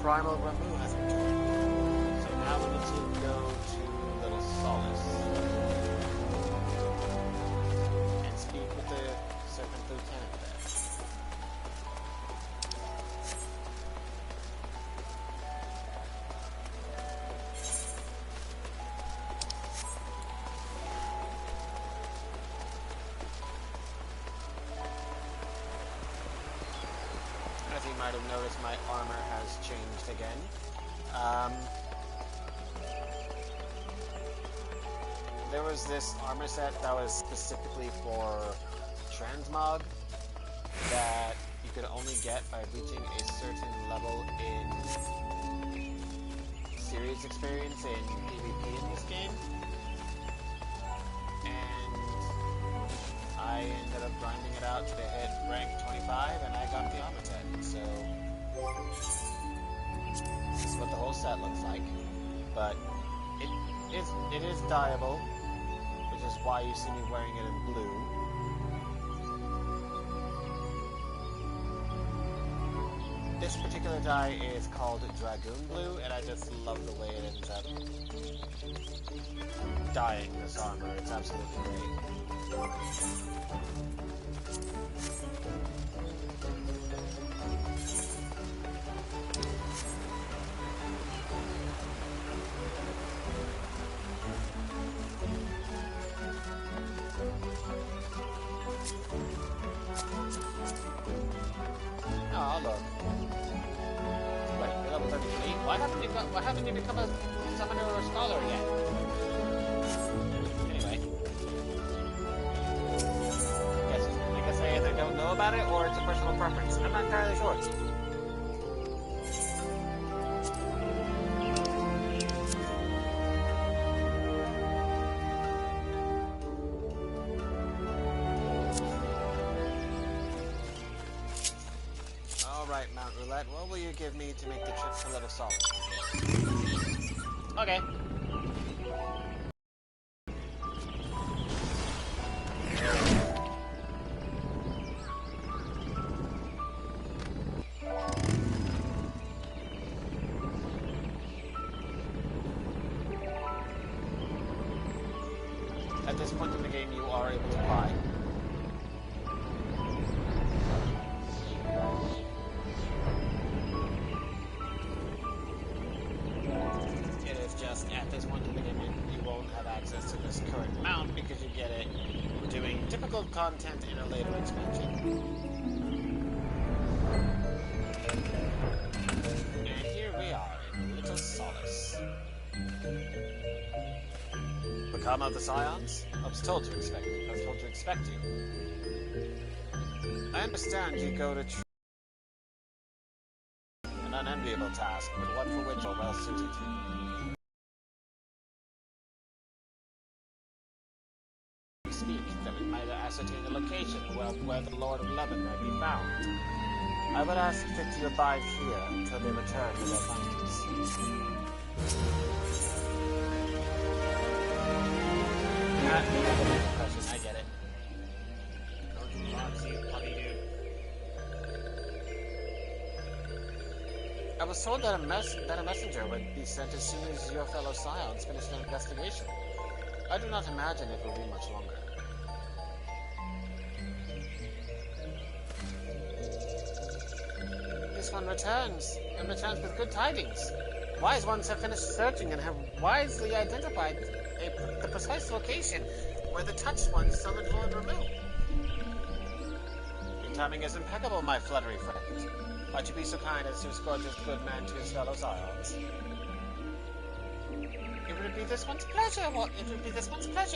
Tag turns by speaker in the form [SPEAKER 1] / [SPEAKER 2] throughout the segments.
[SPEAKER 1] Primal Ramu has returned. So now we need to go to Little Solace and speak with the Serpent Lieutenant there. As you might have noticed, my armor has changed again. There was this armor set that was specifically for transmog that you could only get by reaching a certain level in series experience in PvP in this game. And I ended up grinding it out to hit rank 25 and I got the armor set. So this is what the whole set looks like. But it is dyeable, which is why you see me wearing it in blue. This particular dye is called Dragoon Blue, and I just love the way it ends up dyeing this armor. It's absolutely great. Oh, look. Wait, you're level 33? Why haven't you become a summoner or a scholar yet? Anyway. I guess I either don't know about it or it's a personal preference. I'm not entirely sure. Alright, Mount Roulette, what will you give me to make the trip to Little Solace? Okay. At this point in the game, you are able to buy. It is just at this point in the game, you won't have access to this current mount because you get it doing difficult content in a later expansion. And here we are in Little Solace. Vakama of the Scions? I was told to expect you. I understand you go to an unenviable task, but one for which you're well suited. We speak that we might ascertain the location where the Lord of Lebanon may be found. I would ask that you abide here until they return with their findings. I get it. I was told that a messenger would be sent as soon as your fellow Scions finish their investigation. I do not imagine it will be much longer. This one returns, and returns with good tidings. Wise ones have finished searching and have wisely identified the precise location where the touched one summoned Lord Ramu. Your timing is impeccable, my fluttery friend. Might you be so kind as to escort this good man to his fellow Scions? It would be this one's pleasure,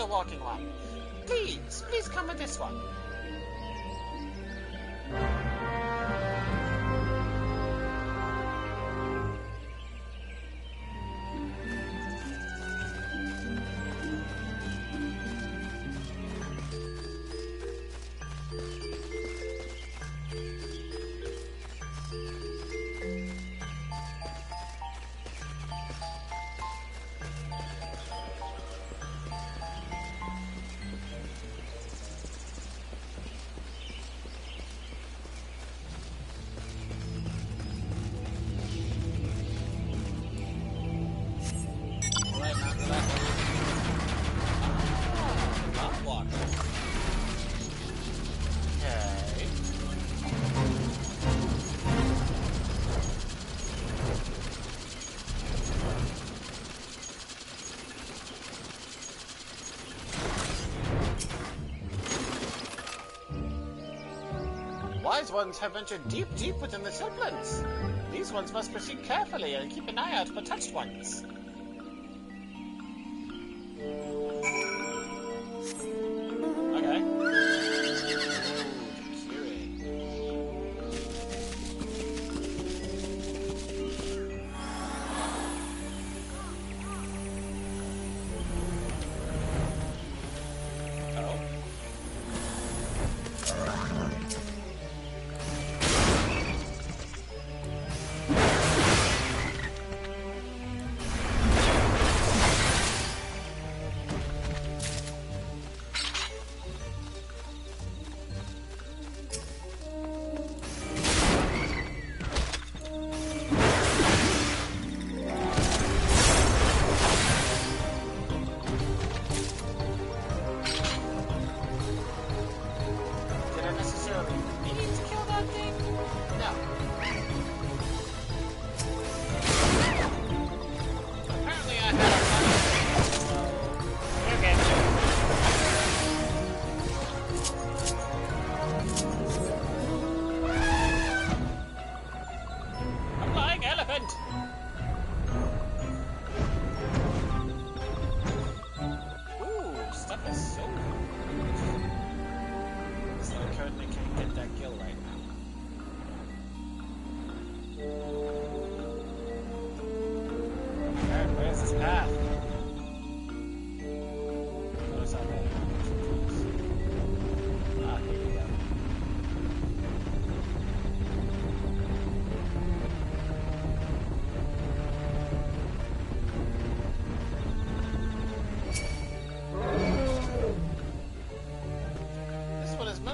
[SPEAKER 1] walking one. Please come with this one. ones have ventured deep, deep within the siltlands. These ones must proceed carefully and keep an eye out for touched ones. Okay.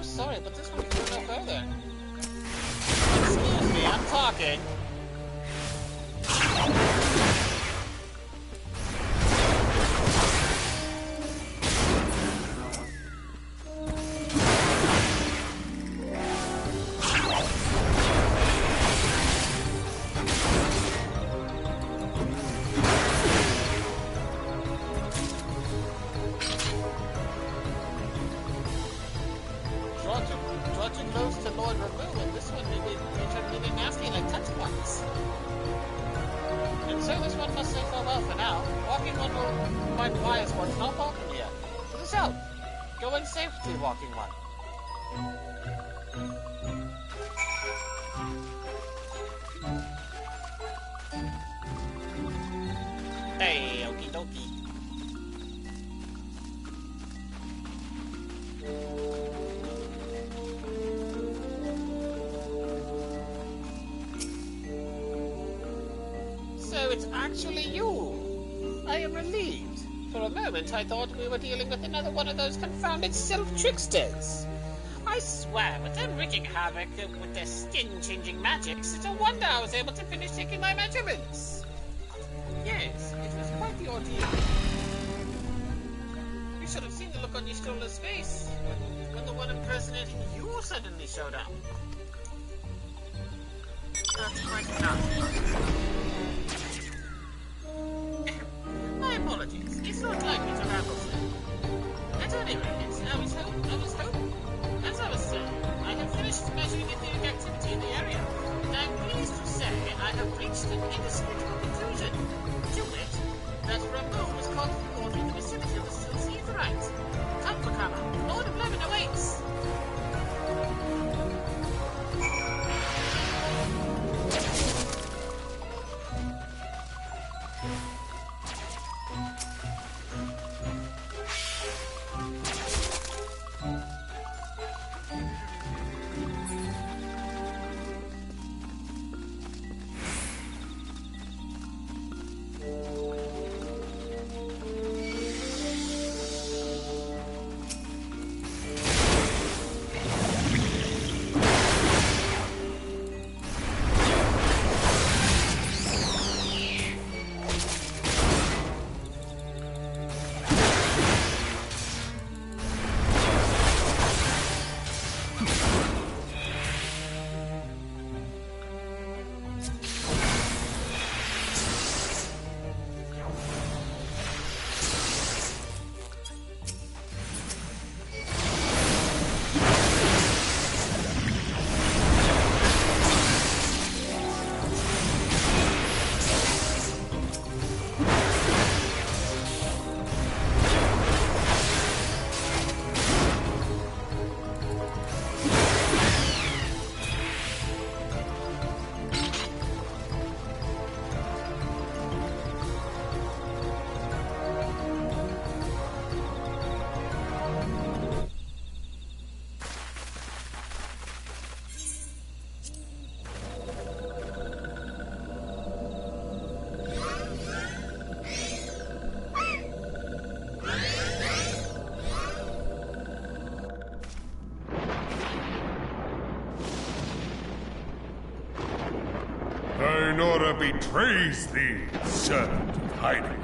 [SPEAKER 1] Sorry, but this one can go no further. Excuse me, I'm talking. Walking one. Hey, okie dokie. So it's actually you. I am relieved. For a moment, I thought we were dealing with another one of those confounded self-tricksters. I swear, with them wreaking havoc with their skin-changing magics, it's a wonder I was able to finish taking my measurements. Yes, it was quite the ordeal. You should have seen the look on your Stolar's face when the one impersonating you suddenly showed up. That's quite enough. My apologies. It's not like me to ramble, sir. At any rate, as I was saying, I have finished measuring etheric activity in the area, and I'm pleased to say I have reached an indisputable conclusion. To wit, that Ramon was called forth in the vicinity of the Sil's Aetheryte. Come, Vakama, Lord of Lemon awaits!
[SPEAKER 2] betrays thee, servant of hiding.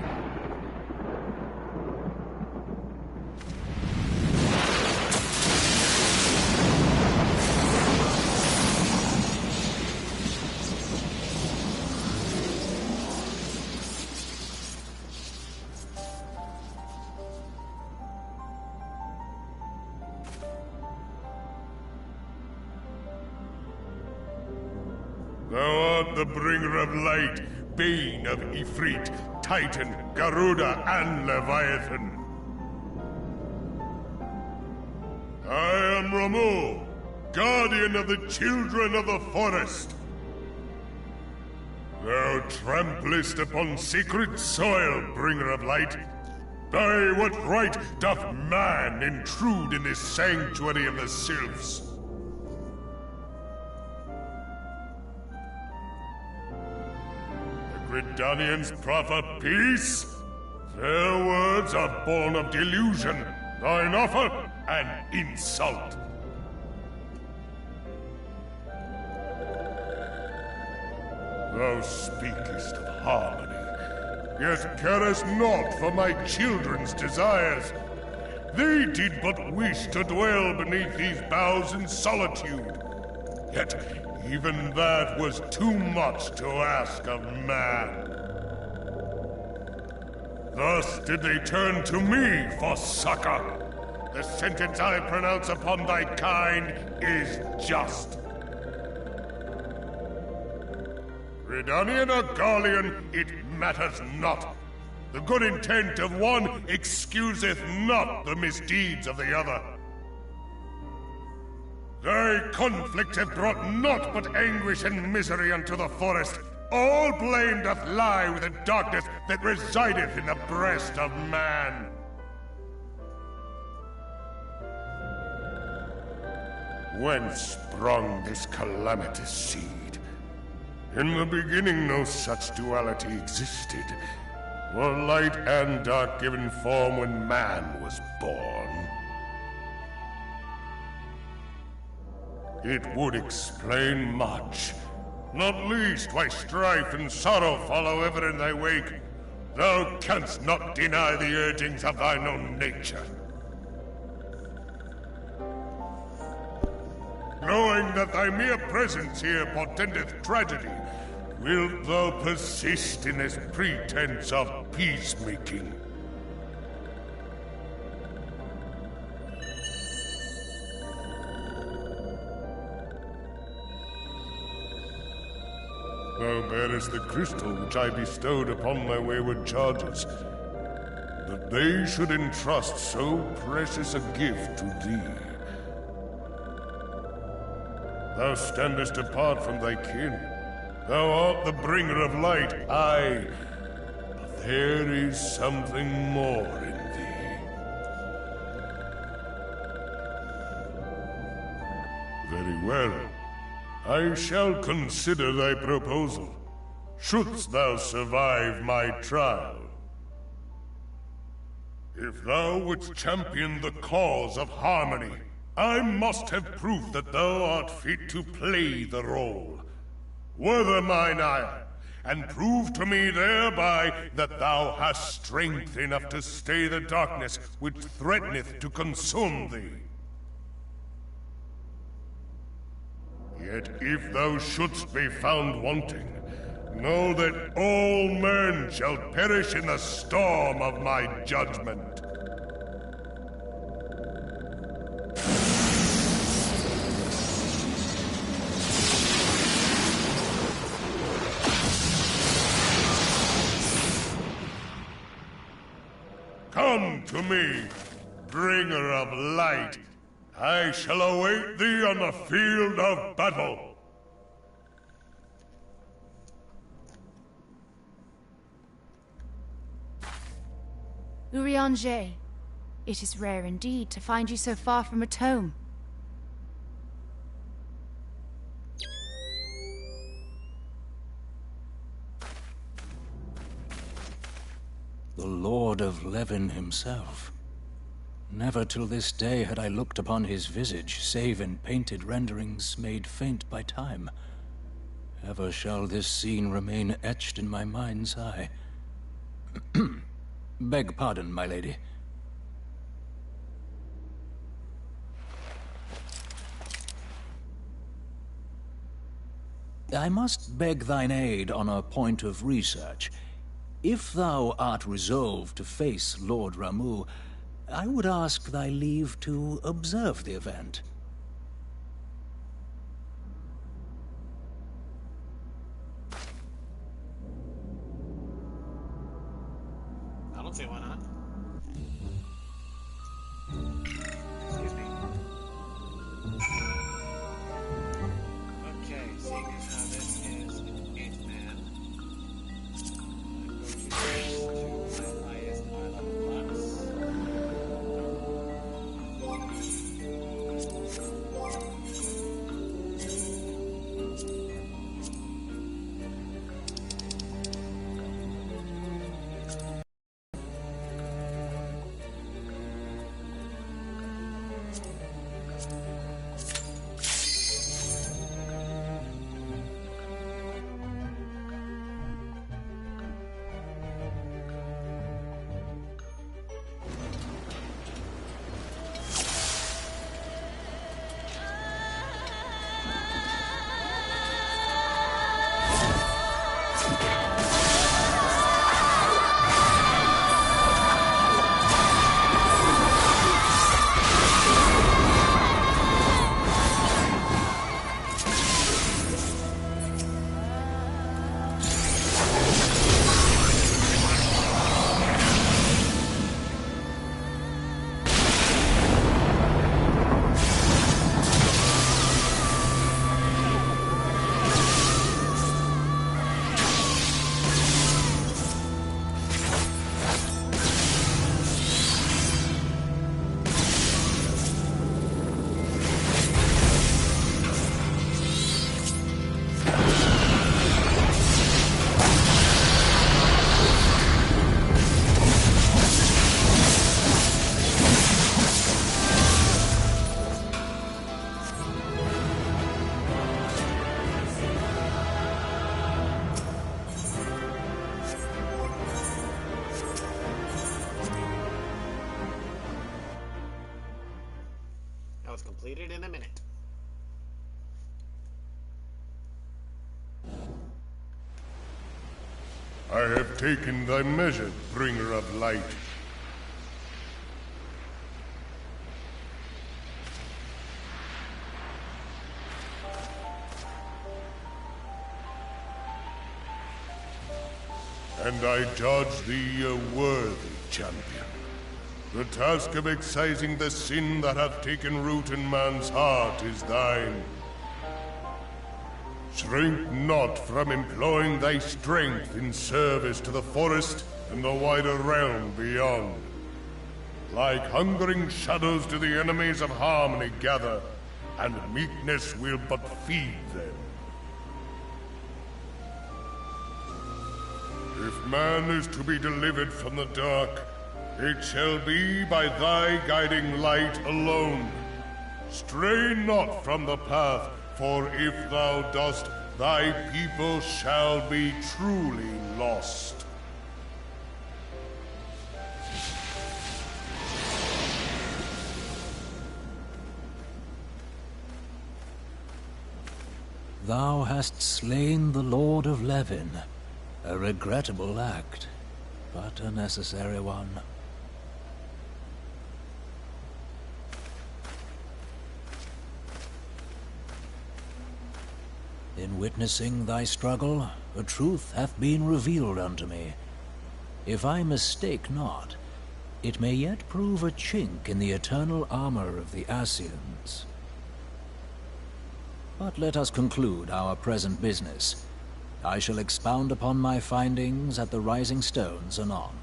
[SPEAKER 2] Thou art the bringer of light, bane of Ifrit, Titan, Garuda, and Leviathan. I am Ramu, guardian of the children of the forest. Thou tramplest upon sacred soil, bringer of light. By what right doth man intrude in this sanctuary of the sylphs? Gridanians proffer peace? Their words are born of delusion, thine offer an insult. Thou speakest of harmony, yet carest naught for my children's desires. They did but wish to dwell beneath these boughs in solitude. Yet even that was too much to ask of man. Thus did they turn to me for succor. The sentence I pronounce upon thy kind is just. Redanian or Garlean, it matters not. The good intent of one excuseth not the misdeeds of the other. Thy conflict hath brought naught but anguish and misery unto the forest. All blame doth lie with the darkness that resideth in the breast of man. Whence sprung this calamitous seed? In the beginning no such duality existed. Were light and dark given form when man was born? It would explain much. Not least why strife and sorrow follow ever in thy wake. Thou canst not deny the urgings of thine own nature. Knowing that thy mere presence here portendeth tragedy, wilt thou persist in this pretense of peacemaking? Thou bearest the crystal which I bestowed upon my wayward charges, that they should entrust so precious a gift to thee. Thou standest apart from thy kin. Thou art the bringer of light, aye, but there is something more in thee. Very well. I shall consider thy proposal, shouldst thou survive my trial. If thou wouldst champion the cause of harmony, I must have proof that thou art fit to play the role. Wither mine ire, and prove to me thereby that thou hast strength enough to stay the darkness which threateneth to consume thee. Yet if thou shouldst be found wanting, know that all men shall perish in the storm of my judgment. Come to me, bringer of light. I shall await thee on the field of battle.
[SPEAKER 3] Urianger, it is rare indeed to find you so far from a tome.
[SPEAKER 4] The Lord of Levin himself. Never till this day had I looked upon his visage, save in painted renderings made faint by time. Ever shall this scene remain etched in my mind's eye. Beg pardon, my lady. I must beg thine aid on a point of research. If thou art resolved to face Lord Ramuh, I would ask thy leave to observe the event.
[SPEAKER 1] I don't see why not. Excuse me. Okay, seeing as how this is an 8-man, I'm going to switch to my highest eye level class. Completed in a minute.
[SPEAKER 2] I have taken thy measure, bringer of light. And I judge thee a worthy champion. The task of excising the sin that hath taken root in man's heart is thine. Shrink not from employing thy strength in service to the forest and the wider realm beyond. Like hungering shadows do the enemies of harmony gather, and meekness will but feed them. If man is to be delivered from the dark, it shall be by thy guiding light alone. Stray not from the path, for if thou dost, thy people shall be truly lost.
[SPEAKER 4] Thou hast slain the Lord of Levin. A regrettable act, but a necessary one. In witnessing thy struggle, a truth hath been revealed unto me. If I mistake not, it may yet prove a chink in the eternal armor of the Ascians. But let us conclude our present business. I shall expound upon my findings at the Rising Stones anon.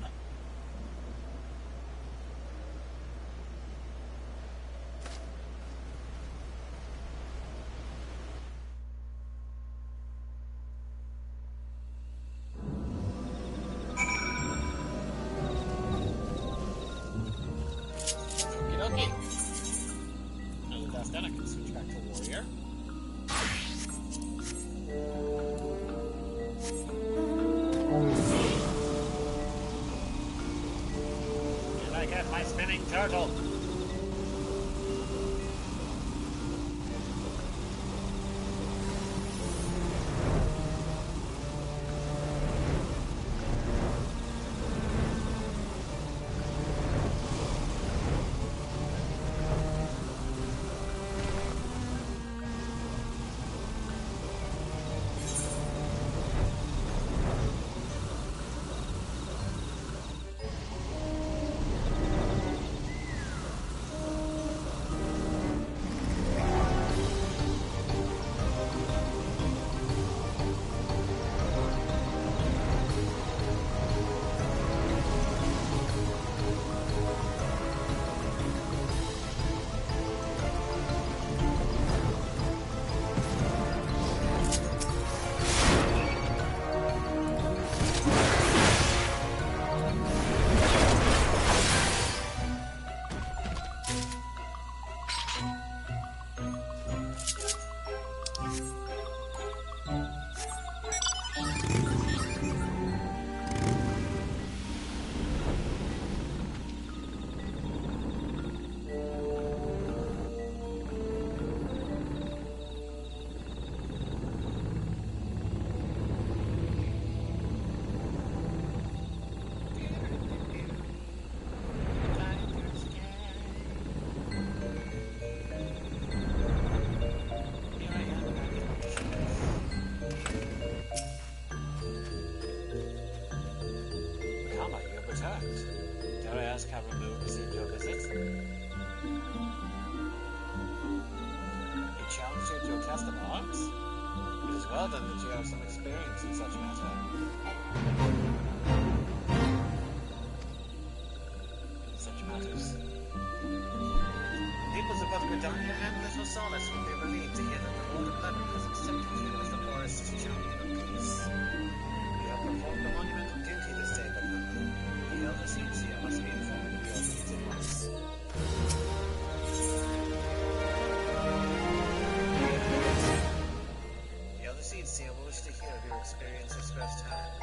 [SPEAKER 1] Okay. Now that that's done, I can switch back to warrior. Did I get my spinning turtle? Dare I ask how removed received your visit? He challenged you to a test of arms? It is well then that you have some experience in such matter. In such matters. Peoples of both Gridania and Little Solace will be relieved to hear that the Lord of Lebanon has accepted you as the forest's champion of peace. You have performed a monumental duty this day, but the Elder Seedseer must be informed of your deeds at once. The Elder Seedseer will wish to hear of your experiences firsthand.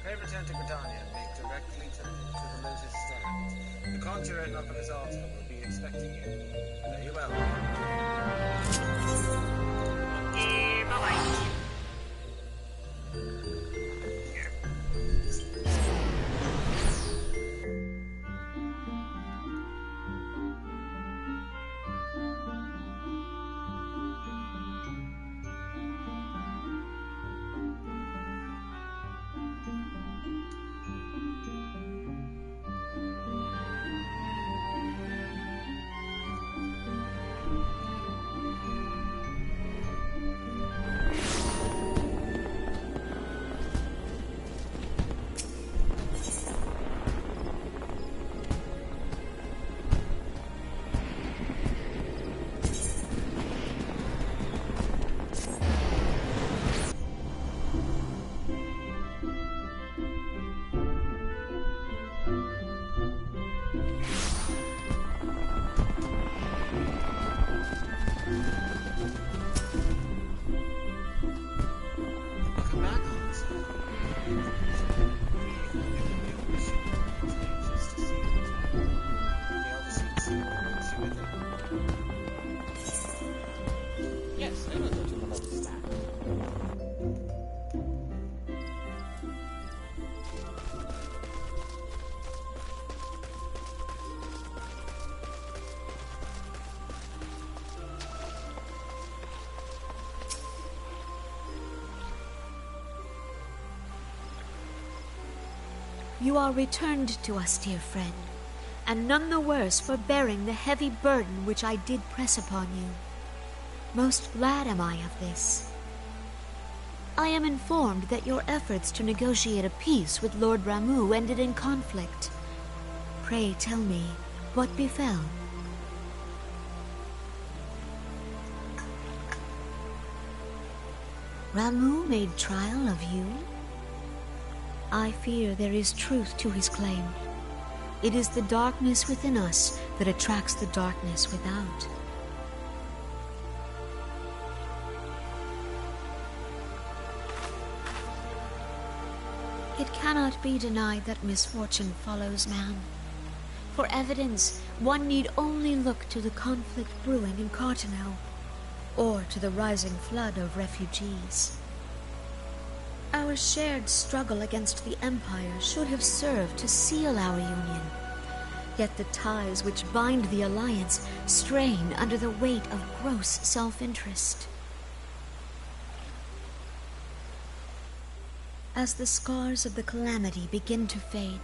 [SPEAKER 1] Pray return to Gridania and make directly to the Moses stand. The conjurer up on his altar will be expecting you. Very well. Okay, bye-bye.
[SPEAKER 5] You are returned to us, dear friend, and none the worse for bearing the heavy burden which I did press upon you. Most glad am I of this. I am informed that your efforts to negotiate a peace with Lord Ramu ended in conflict. Pray tell me, what befell? Ramu made trial of you? I fear there is truth to his claim. It is the darkness within us that attracts the darkness without. It cannot be denied that misfortune follows man. For evidence, one need only look to the conflict brewing in Cartano, or to the rising flood of refugees. Our shared struggle against the Empire should have served to seal our union. Yet the ties which bind the Alliance strain under the weight of gross self-interest. As the scars of the calamity begin to fade,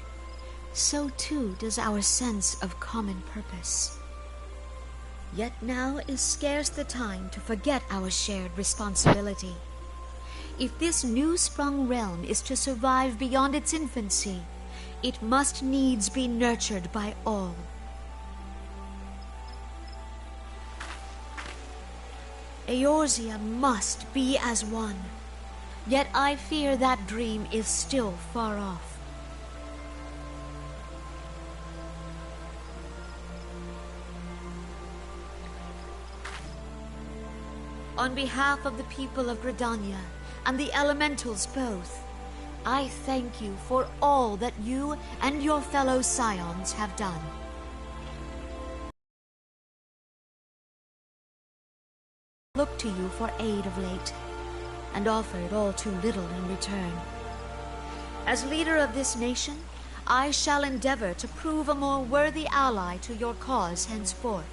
[SPEAKER 5] so too does our sense of common purpose. Yet now is scarce the time to forget our shared responsibility. If this new-sprung realm is to survive beyond its infancy, it must needs be nurtured by all. Eorzea must be as one. Yet I fear that dream is still far off. On behalf of the people of Gridania and the elementals both, I thank you for all that you and your fellow scions have done. Look to you for aid of late, and offered all too little in return. As leader of this nation, I shall endeavor to prove a more worthy ally to your cause henceforth.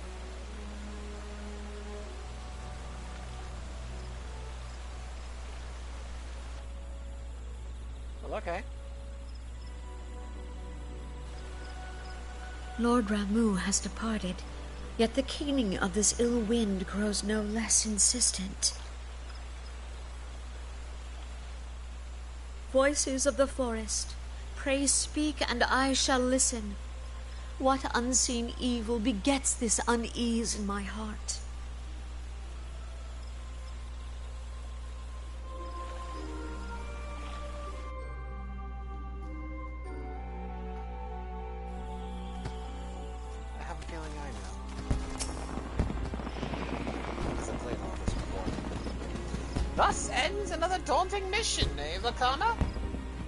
[SPEAKER 1] Well, okay.
[SPEAKER 5] Lord Ramuh has departed, yet the keening of this ill wind grows no less insistent. Voices of the forest, pray speak and I shall listen. What unseen evil begets this unease in my heart?
[SPEAKER 1] I have a feeling I know. Because I've played all this before. Thus ends another daunting mission, eh, Vakama?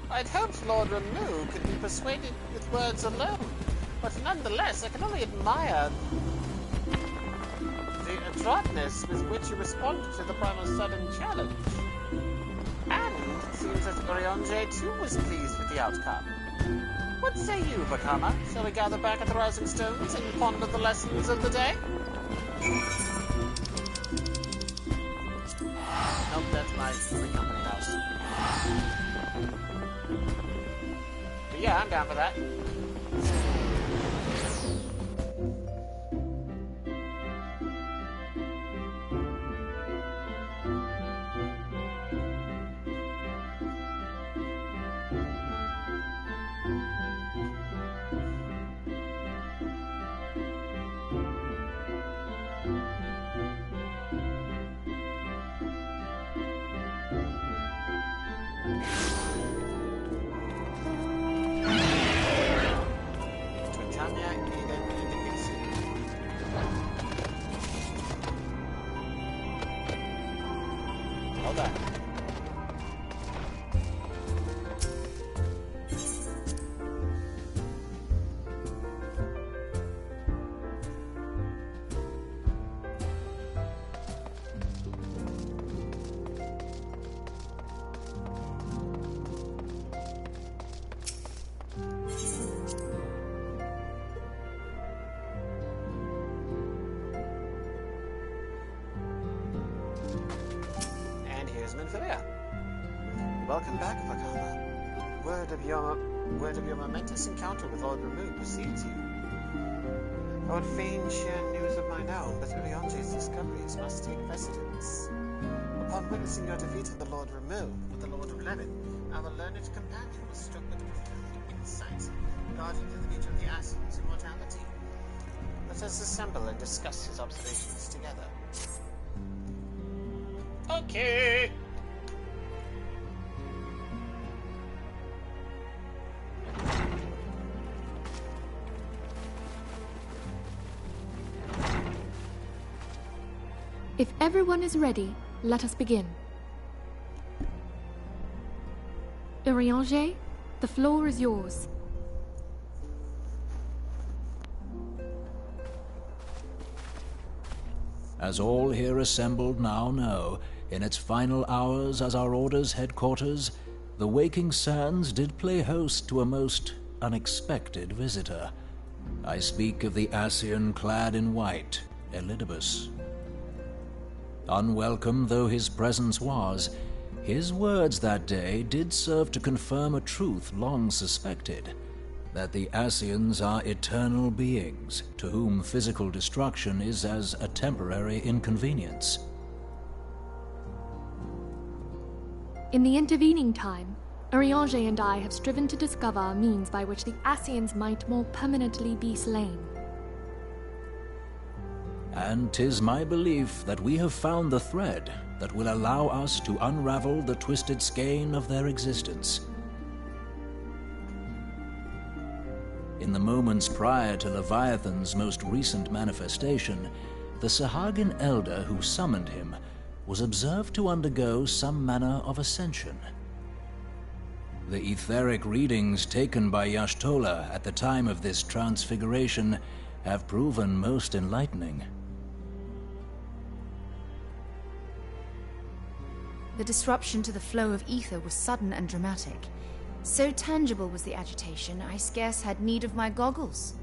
[SPEAKER 1] I'd hoped Lord Ramuh could be persuaded with words alone, but nonetheless I can only admire the adroitness with which you responded to the primal sudden challenge. And it seems that Urianger too was pleased with the outcome. What say you, Vakama? Shall we gather back at the Rising Stones and ponder the lessons of the day? Nope, that's my free company house. But yeah, I'm down for that. Hold on. Welcome back, Vakama. Word of your momentous encounter with Lord Ramuh precedes you. I would fain share news of mine own, but Urianger's discoveries must take precedence. Upon witnessing your defeat of the Lord Ramuh with the Lord of Levin, our learned companion was struck with profound insights regarding to the nature of the Ashen's immortality. Let us assemble and discuss his observations together. Okay.
[SPEAKER 6] If everyone is ready, let us begin. Urianger, The floor is yours.
[SPEAKER 4] As all here assembled now know, in its final hours as our Order's headquarters, the Waking Sands did play host to a most unexpected visitor. I speak of the Ascian clad in white, Elidibus. Unwelcome though his presence was, his words that day did serve to confirm a truth long suspected, that the Ascians are eternal beings, to whom physical destruction is as a temporary inconvenience.
[SPEAKER 6] In the intervening time, Urianger and I have striven to discover a means by which the Ascians might more permanently be slain.
[SPEAKER 4] And 'tis my belief that we have found the thread that will allow us to unravel the twisted skein of their existence. In the moments prior to Leviathan's most recent manifestation, the Sahagin elder who summoned him was observed to undergo some manner of ascension. The etheric readings taken by Y'ashtola at the time of this transfiguration have proven most enlightening.
[SPEAKER 3] The disruption to the flow of ether was sudden and dramatic. So tangible was the agitation, I scarce had need of my goggles.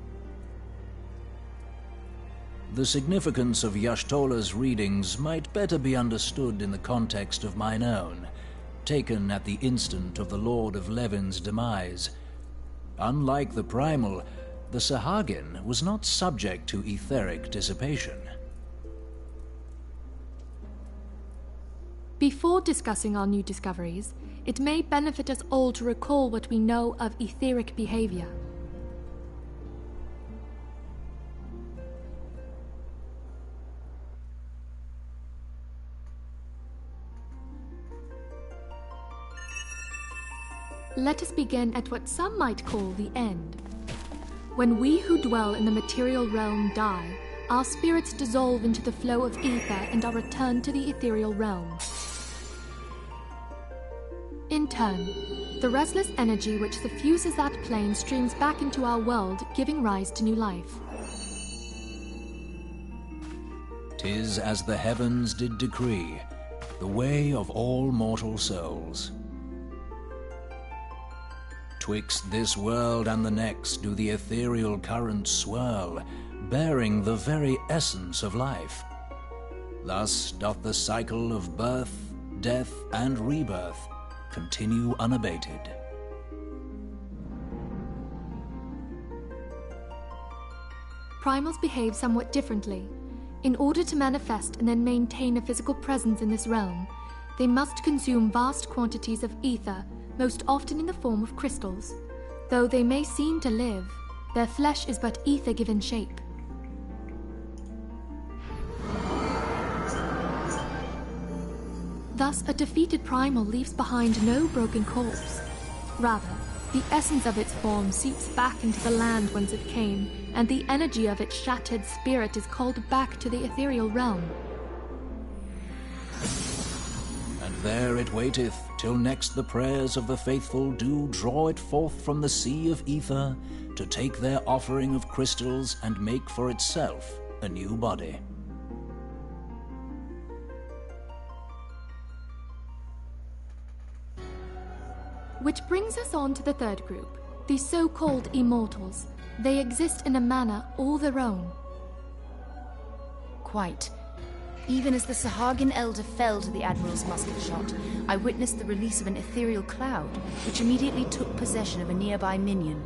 [SPEAKER 4] The significance of Y'ashtola's readings might better be understood in the context of mine own, taken at the instant of the Lord of Levin's demise. Unlike the Primal, the Sahagin was not subject to etheric dissipation.
[SPEAKER 6] Before discussing our new discoveries, it may benefit us all to recall what we know of etheric behavior. Let us begin at what some might call the end. When we who dwell in the material realm die, our spirits dissolve into the flow of ether and are returned to the ethereal realm. In turn, the restless energy which suffuses that plane streams back into our world, giving rise to new life.
[SPEAKER 4] 'Tis as the heavens did decree, the way of all mortal souls. Twixt this world and the next do the ethereal currents swirl, bearing the very essence of life. Thus doth the cycle of birth, death, and rebirth continue unabated.
[SPEAKER 6] Primals behave somewhat differently. In order to manifest and then maintain a physical presence in this realm, they must consume vast quantities of ether, most often in the form of crystals. Though they may seem to live, their flesh is but ether given shape. Thus, a defeated primal leaves behind no broken corpse. Rather, the essence of its form seeps back into the land whence it came, and the energy of its shattered spirit is called back to the ethereal realm.
[SPEAKER 4] And there it waiteth, till next the prayers of the faithful do draw it forth from the sea of ether, to take their offering of crystals and make for itself a new body.
[SPEAKER 6] Which brings us on to the third group, the so-called immortals. They exist in a manner all their own.
[SPEAKER 3] Quite. Even as the Sahagin elder fell to the Admiral's musket shot, I witnessed the release of an ethereal cloud, which immediately took possession of a nearby minion.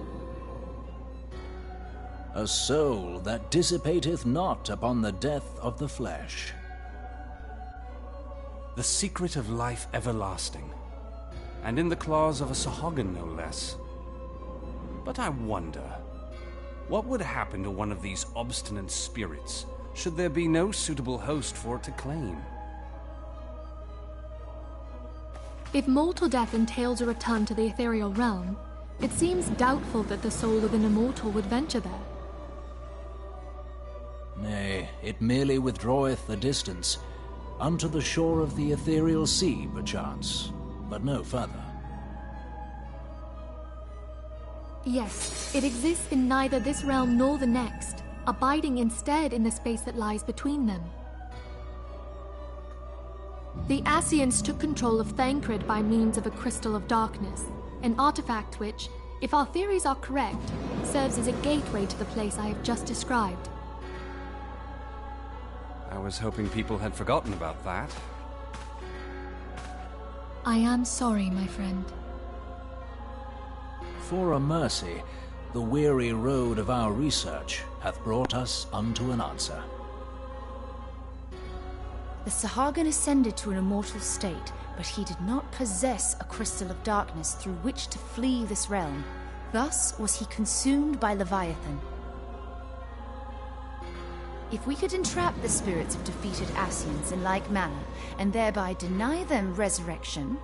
[SPEAKER 4] A soul that dissipateth not upon the death of the flesh.
[SPEAKER 7] The secret of life everlasting, and in the claws of a Sahagin no less. But I wonder, what would happen to one of these obstinate spirits should there be no suitable host for it to claim?
[SPEAKER 6] If mortal death entails a return to the ethereal realm, it seems doubtful that the soul of an immortal would venture there.
[SPEAKER 4] Nay, it merely withdraweth a distance, unto the shore of the ethereal sea, perchance, but no further.
[SPEAKER 6] Yes, it exists in neither this realm nor the next, abiding instead in the space that lies between them. The Ascians took control of Thancred by means of a crystal of darkness, an artifact which, if our theories are correct, serves as a gateway to the place I have just described.
[SPEAKER 7] I was hoping people had forgotten about that.
[SPEAKER 6] I am sorry, my friend.
[SPEAKER 4] For a mercy, the weary road of our research hath brought us unto an answer.
[SPEAKER 3] The Sahagin ascended to an immortal state, but he did not possess a crystal of darkness through which to flee this realm. Thus was he consumed by Leviathan. If we could entrap the spirits of defeated Ascians in like manner, and thereby deny them resurrection...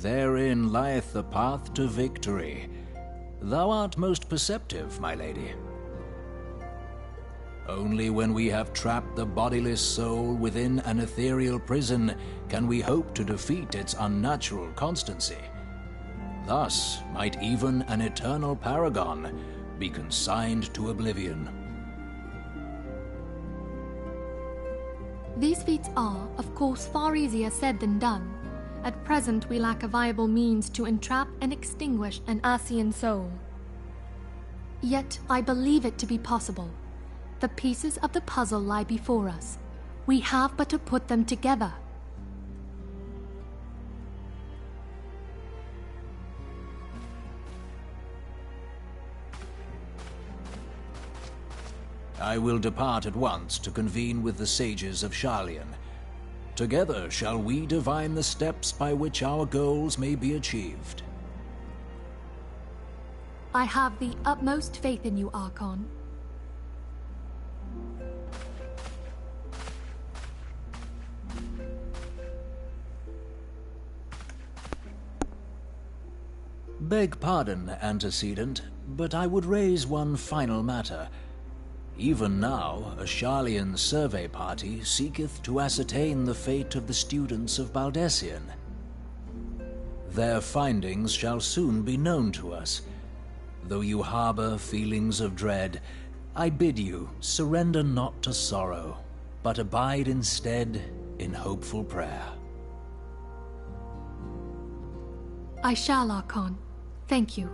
[SPEAKER 4] Therein lieth the path to victory. Thou art most perceptive, my lady. Only when we have trapped the bodiless soul within an ethereal prison can we hope to defeat its unnatural constancy. Thus might even an eternal paragon be consigned to oblivion.
[SPEAKER 6] These feats are, of course, far easier said than done. At present, we lack a viable means to entrap and extinguish an Ascian soul. Yet, I believe it to be possible. The pieces of the puzzle lie before us. We have but to put them together.
[SPEAKER 4] I will depart at once to convene with the sages of Sharlayan. Together shall we divine the steps by which our goals may be achieved.
[SPEAKER 6] I have the utmost faith in you, Archon.
[SPEAKER 4] Beg pardon, antecedent, but I would raise one final matter. Even now, a Sharlayan survey party seeketh to ascertain the fate of the students of Baldessian. Their findings shall soon be known to us. Though you harbor feelings of dread, I bid you surrender not to sorrow, but abide instead in hopeful prayer.
[SPEAKER 6] I shall, Archon. Thank you.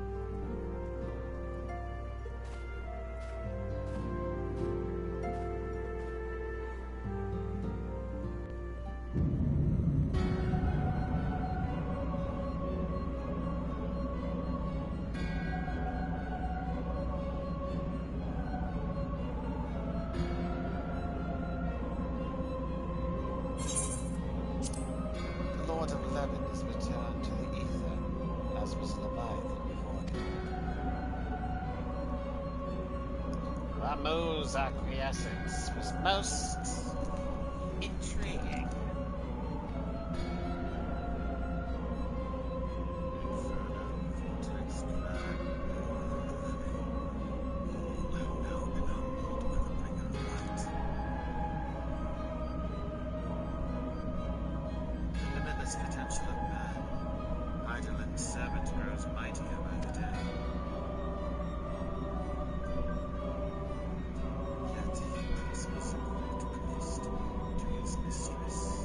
[SPEAKER 1] Rameau's acquiescence was most intriguing.
[SPEAKER 8] The limitless potential of man, idle and servant grows mightier by the day. Yet he pays his great cost to his mistress.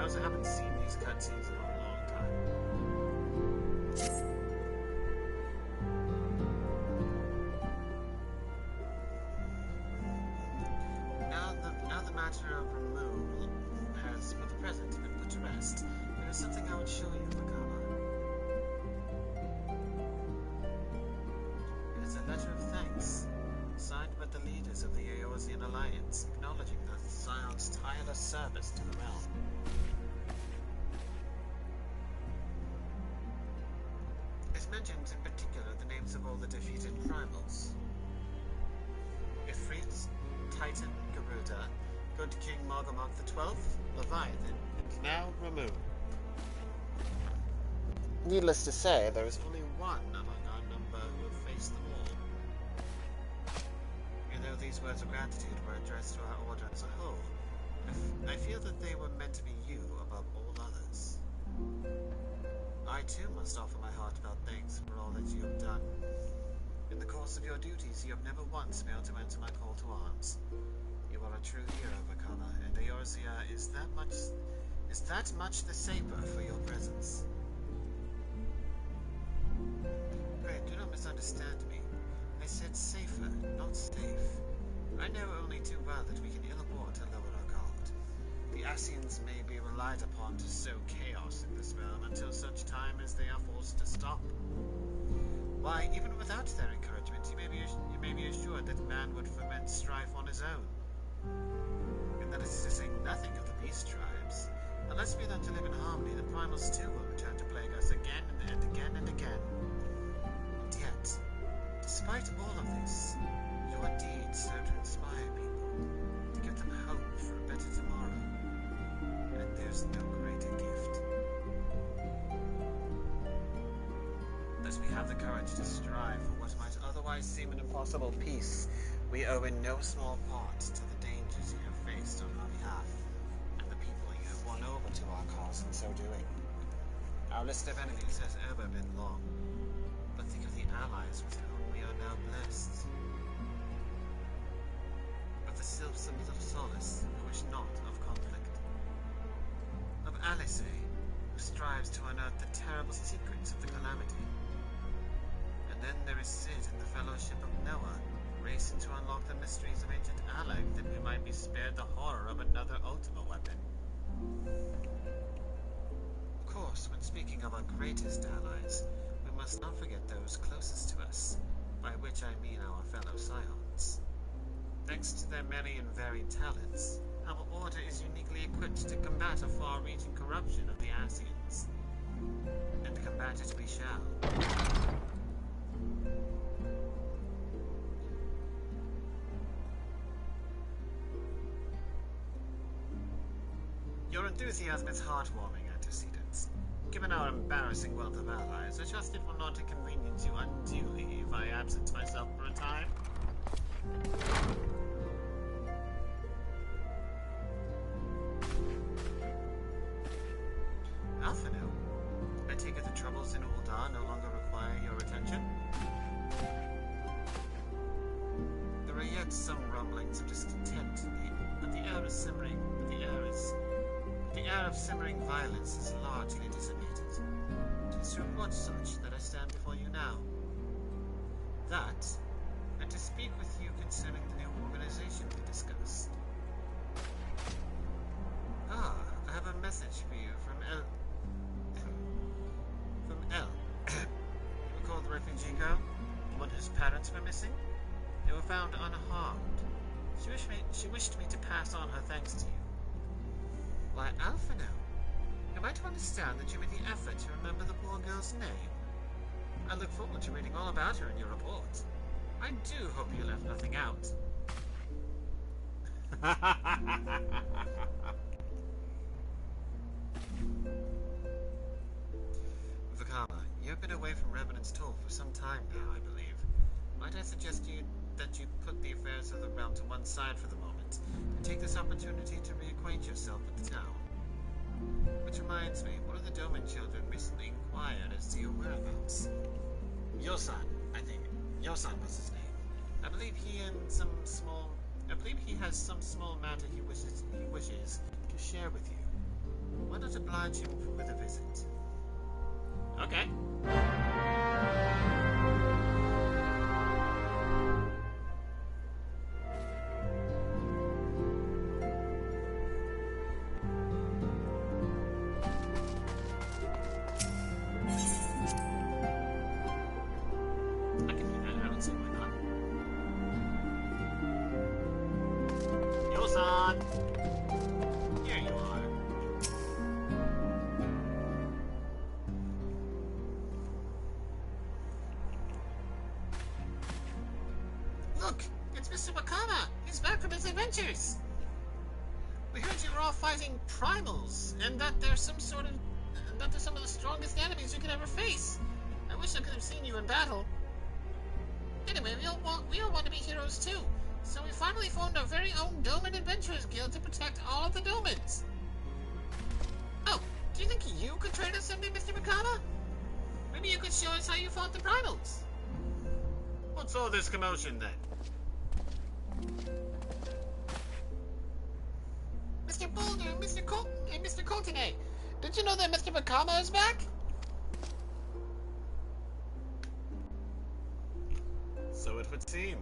[SPEAKER 8] also haven't seen these cutscenes in a long time. Now the matter of removal has, for the present, been put to rest. There is something I would show you, Vakama. It is a letter of thanks, signed by the leaders of the Eorzean Alliance, acknowledging the Scion's tireless service to the realm. It mentions in particular the names of all the defeated primals. Ifrit, Titan, Garuda, Good King Margomok XII, Leviathan, and now Ramu. Needless to say, there is only one among our number who have faced them all. And though these words of gratitude were addressed to our order as a whole, I feel that they were meant to be you above all others. I too must offer my heartfelt thanks for all that you have done. In the course of your duties, you have never once failed to answer my call to arms. You are a true hero, Vakama, and Eorzea is that much the safer for your presence. Pray, do not misunderstand me. I said safer, not safe. I know only too well that we can ill afford to lower our guard. The Ascians may be relied upon to sow chaos in this realm until such time as they are forced to stop. Why, even without their encouragement, you may be assured that man would foment strife on his own. And that is to say nothing of the beast tribes. Unless we learn to live in harmony, the primals too will return to plague us again and again and again. And yet, despite all of this, your deeds serve to inspire people, to give them hope for a better tomorrow. And there's no greater gift. That we have the courage to strive for what might otherwise seem an impossible peace, we owe in no small part to the dangers you have faced on our behalf, and the people you have won over to our cause in so doing. Our list of enemies has ever been long, but think of the allies with whom we are now blessed. Of the sylphs of Solace, who wish not of conflict. Of Alice, who strives to unearth the terrible secrets of the calamity. And then there is Sid and the Fellowship of Noah, racing to unlock the mysteries of ancient Alag, that we might be spared the horror of another Ultima weapon. Of course, when speaking of our greatest allies, we must not forget those closest to us, by which I mean our fellow Scions. Thanks to their many and varied talents, our order is uniquely equipped to combat a far-reaching corruption of the Ascians. And combat it we shall. Your enthusiasm is heartwarming, antecedents. Given our embarrassing wealth of allies, I trust it will not inconvenience you unduly if I absent myself for a time. Alphino, I take it the troubles in Ul'dah no longer require your attention? There are yet some rumblings of discontent, but the air of simmering violence is largely dissipated. It is to report such that I stand before you now. That, and to speak with you concerning the new organization we discussed. Ah, I have a message for you from El. Recall the refugee girl? The one whose parents were missing? They were found unharmed. She wished me to pass on her thanks to you. Why, Alphino, am I to understand that you made the effort to remember the poor girl's name? I look forward to reading all about her in your report. I do hope you left nothing out. Vakama, you've been away from Revenant's Toll for some time now, I believe. Might I suggest that you put the affairs of the realm to one side for the moment, and take this opportunity to reacquaint yourself with the town? Which reminds me, one of the Doman children recently inquired as to your whereabouts. Yosan, I think. Yosan was his name. I believe he has some small matter he wishes to share with you. Why not oblige him with a visit?
[SPEAKER 1] Okay. I can do that. I don't see why not. Yo-san! Here you are.
[SPEAKER 8] Look, it's Mr. Vakama. He's back from his adventures. We heard you were all fighting primals, and that they're some of the strongest enemies you could ever face. I wish I could have seen you in battle. Anyway, we all want to be heroes too. So we finally formed our very own Doman Adventurers Guild to protect all of the Domans. Oh, do you think you could train us someday, Mr. Vakama? Maybe you could show us how you fought the primals.
[SPEAKER 1] What's all this commotion then?
[SPEAKER 8] Mr. Boulder, Mr. Coltonay, did you know that Mr. Vakama is back?
[SPEAKER 1] So it would seem.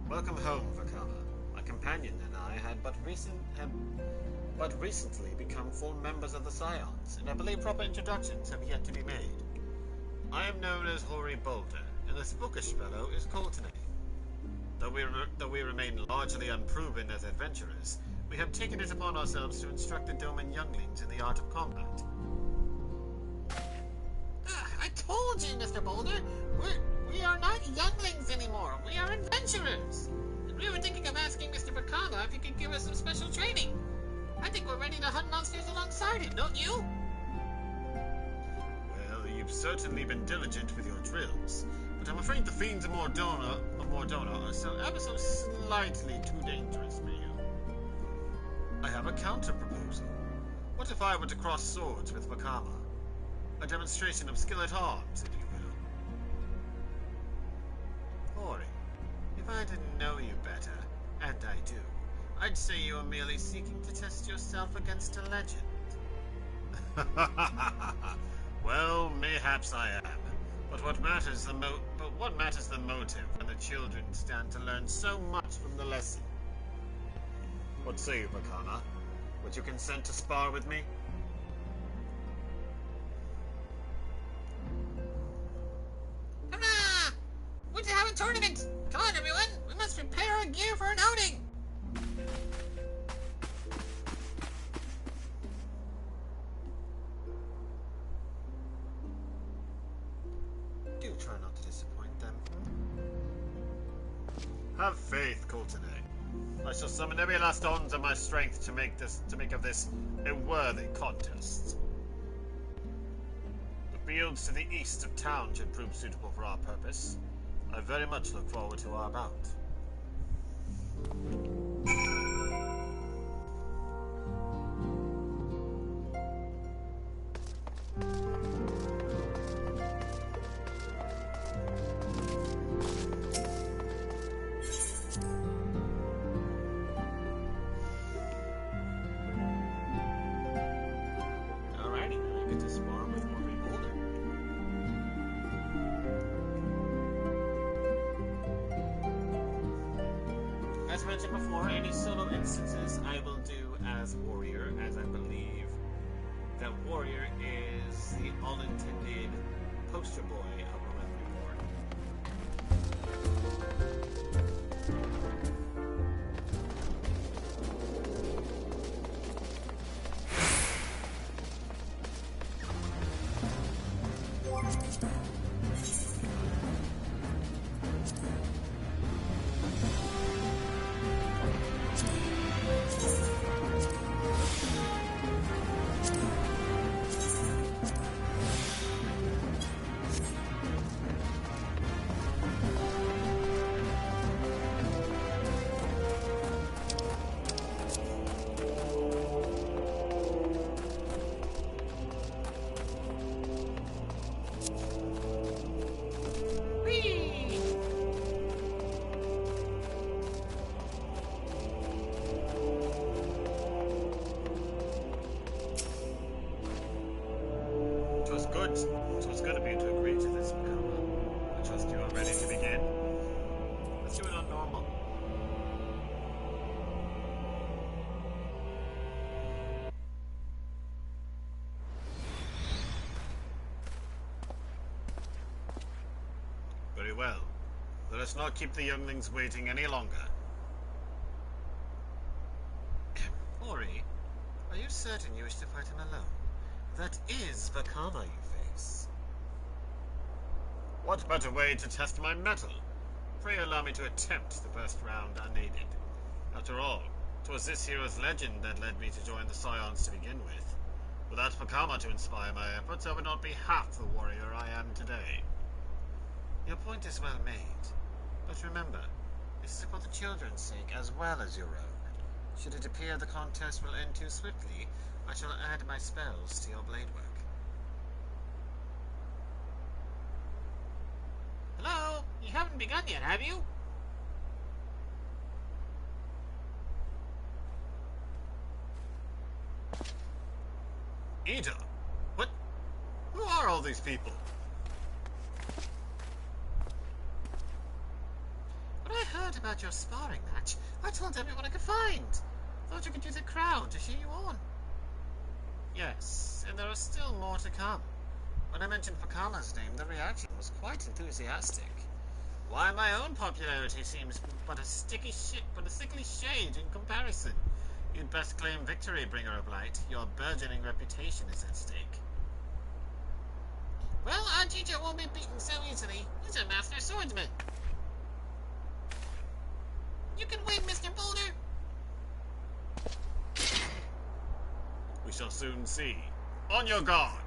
[SPEAKER 1] Welcome home, Vakama. My companion and I had but recently become full members of the Scions, and I believe proper introductions have yet to be made. I am known as Hoary Boulder, and this bookish fellow is Coltonay. Though we remain largely unproven as adventurers, we have taken it upon ourselves to instruct the Doman younglings in the art of combat.
[SPEAKER 8] I told you, Mr. Boulder, we are not younglings anymore. We are adventurers. And we were thinking of asking Mr. Vakama if he could give us some special training. I think we're ready to hunt monsters alongside him, don't you?
[SPEAKER 1] Well, you've certainly been diligent with your drills, but I'm afraid the fiends of Mordona are ever so slightly too dangerous for you. I have a counter-proposal. What if I were to cross swords with Vakama? A demonstration of skill at arms, if you will. Ori, if I didn't know you better, and I do, I'd say you are merely seeking to test yourself against a legend. Well, mayhaps I am. But what matters the motive when the children stand to learn so much from the lesson? What say you, Vakama? Would you consent to spar with me?
[SPEAKER 8] Hurrah! We're to have a tournament! Come on, everyone! We must prepare our gear for an outing!
[SPEAKER 1] Do try not to disappoint them. Have faith, Coltonay. I shall summon every last ounce of my strength to make of this a worthy contest. The fields to the east of town should prove suitable for our purpose. I very much look forward to our bout. Alrighty, then I get to spar with Hoary Boulder. As mentioned before, any solo instances I will do as Warrior, as I believe that Warrior is the all-intended poster boy of
[SPEAKER 8] Good. It was good of you to agree to this, Vakama. I trust you are ready to begin. Let's do it on normal. Very well. Let us not keep the younglings waiting any longer. Ori, are you certain you wish to fight him alone? That is Vakama you face. What better way to test my mettle? Pray allow me to attempt the first round unaided. After all, 'twas this hero's legend that led me to join the Scions to begin with. Without Vakama to inspire my efforts, I would not be half the warrior I am today. Your point is well made, but remember, this is for the children's sake as well as your own. Should it appear the contest will end too swiftly, I shall add my spells to your blade work. Hello? You haven't begun yet, have you? Ida? What? Who are all these people? When I heard about your sparring match, I told everyone I could find. Thought you could use a crowd to cheer you on. Yes, and there are still more to come. When I mentioned Vakama's name, the reaction was quite enthusiastic. Why, my own popularity seems but a sickly shade in comparison. You'd best claim victory, Bringer of Light. Your burgeoning reputation is at stake. Well, our teacher won't be beaten so easily. He's a master swordsman. You can win, Mr. Boulder. We shall soon see. On your guard!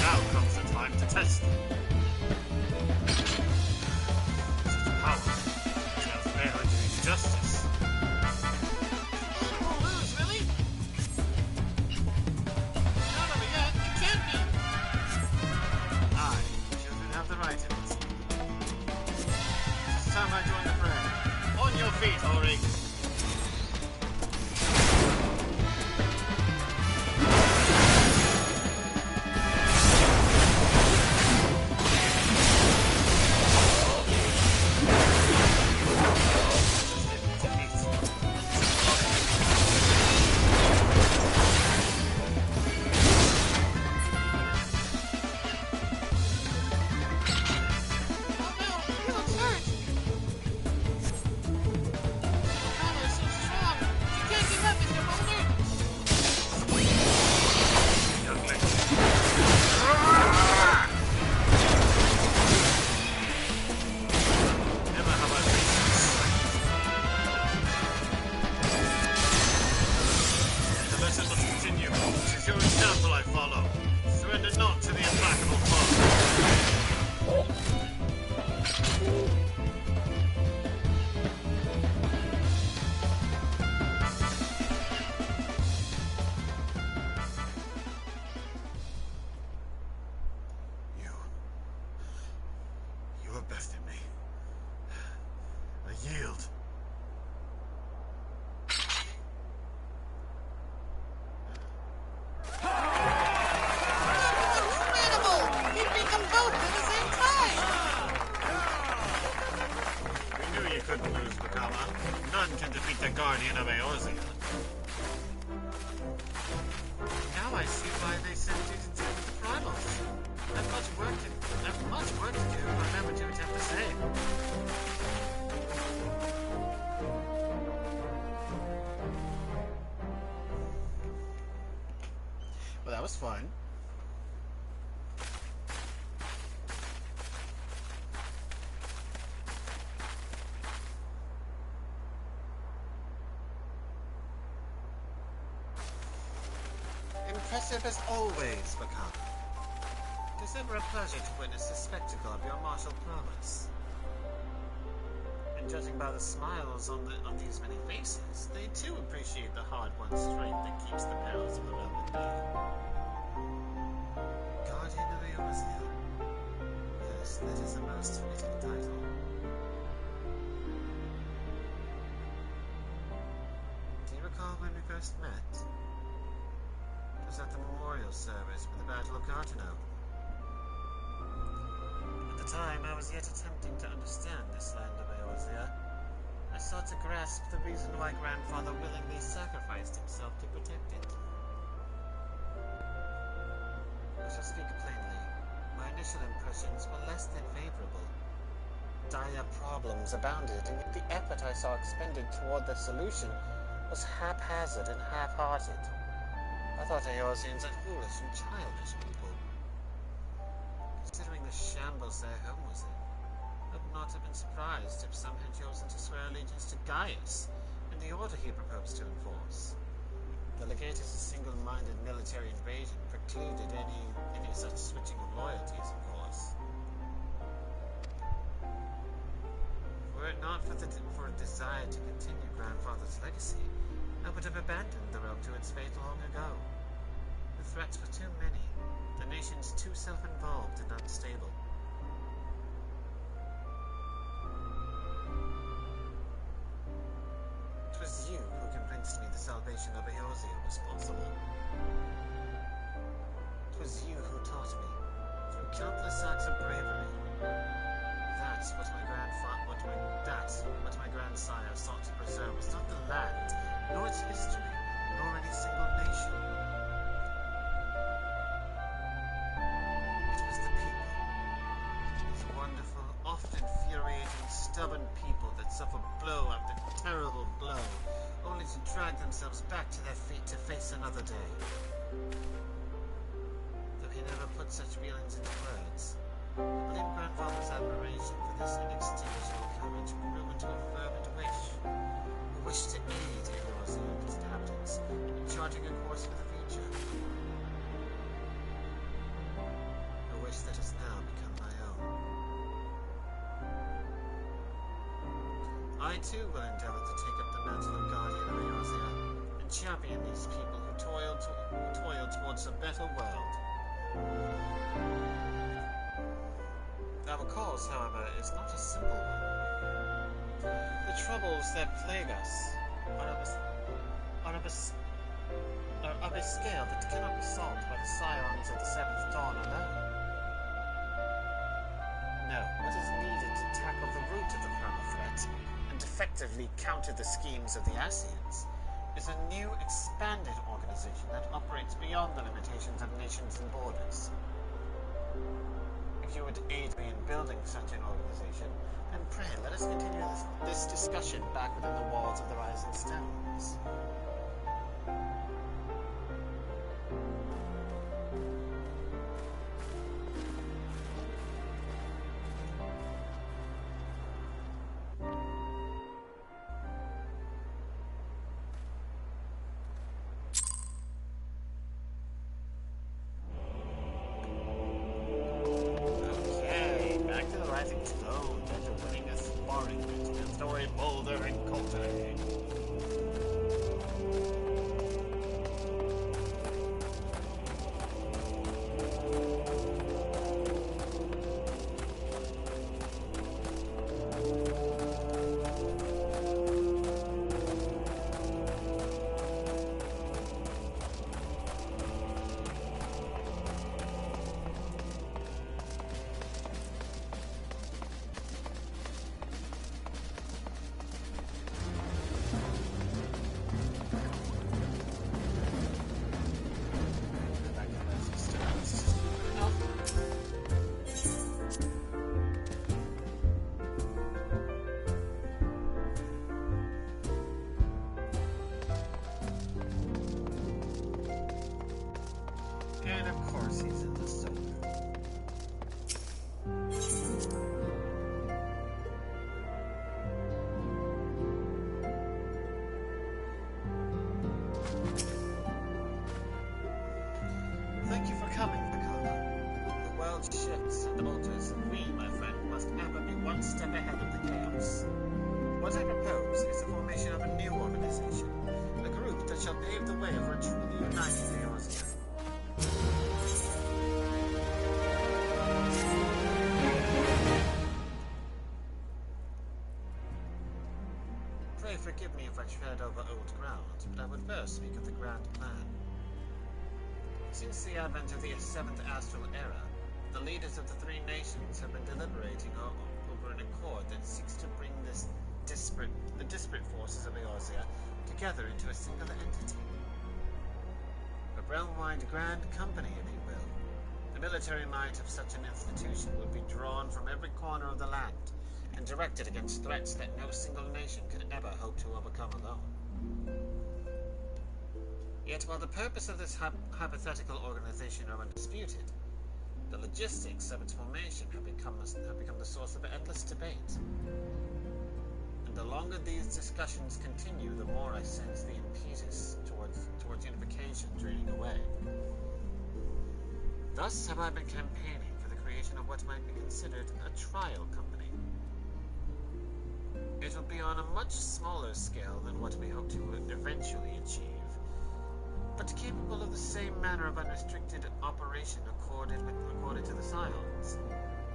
[SPEAKER 8] Now comes the time to test them. Such power shall fail to do justice. Won't lose, really? Not over yet. It can't be. Aye, children have the right in it. It's time I join the fray. On your feet, Ori. Now I see why they sent you to deal with the primals. I've much work to do if I'm ever to attempt the same. Well, that was fun. Impressive as always, Vakama. It is ever a pleasure to witness the spectacle of your martial prowess. And judging by the smiles on these many faces, they too appreciate the hard-won strength that keeps the perils of the realm at bay. that is a most fitting title. Do you recall when we first met? It was at the memorial service for the Battle of Gartano. At the time, I was yet attempting to understand this land of Eorzea. I sought to grasp the reason why Grandfather willingly sacrificed himself to protect it. I shall speak plainly. My initial impressions were less than favorable. Dire problems abounded, and the effort I saw expended toward their solution was haphazard and half-hearted. I thought Eorzeans are foolish and childish people. Considering the shambles their home was in, I would not have been surprised if some had chosen to swear allegiance to Gaius and the order he proposed to enforce. The legatus' single-minded military invasion precluded any such switching of loyalties, of course. Were it not for a desire to continue Grandfather's legacy, I would have abandoned the realm to its fate long ago. The threats were too many, the nations too self-involved and unstable. It was you who convinced me the salvation of Eorzea was possible. It was you who taught me, through countless acts of bravery. That's what my grandsire sought to preserve was not the land, nor its history, nor any single nation. It was the people. These wonderful, often infuriating, stubborn people that suffer blow after terrible blow, only to drag themselves back to their feet to face another day. Though he never put such feelings into words, I believe Grandfather's admiration for this inextinguishable courage grew into a fervent wish. A wish to aid Eorzea and its inhabitants in charting a course for the future. A wish that has now become my own. I too will endeavor to take up the mantle of Guardian of Eorzea and champion these people who toil towards a better world. Our cause, however, is not a simple one. The troubles that plague us are of a scale that cannot be solved by the scions of the Seventh Dawn alone. No, what is needed to tackle the root of the primal threat and effectively counter the schemes of the Ascians is a new, expanded organization that operates beyond the limitations of nations and borders. If you would aid me in building such an organization, then pray let us continue this discussion back within the walls of the Rising Stones. Thank you for coming, Vakama. The world shifts and alters, and we, my friend, must ever be one step ahead of the chaos. What I propose is the formation of a new organization, a group that shall pave the way for a truly united Eorzea. if I tread over old ground, but I would first speak of the grand plan. Since the advent of the 7th Astral Era, the leaders of the three nations have been deliberating over an accord that seeks to bring the disparate forces of Eorzea together into a single entity. A realm-wide grand company, if you will. The military might of such an institution would be drawn from every corner of the land and directed against threats that no single nation could ever hope to overcome alone. Yet while the purpose of this hypothetical organization are undisputed, the logistics of its formation have become the source of endless debate. And the longer these discussions continue, the more I sense the impetus towards unification draining away. Thus have I been campaigning for the creation of what might be considered a trial company. It will be on a much smaller scale than what we hope to eventually achieve, but capable of the same manner of unrestricted operation accorded to the Scions.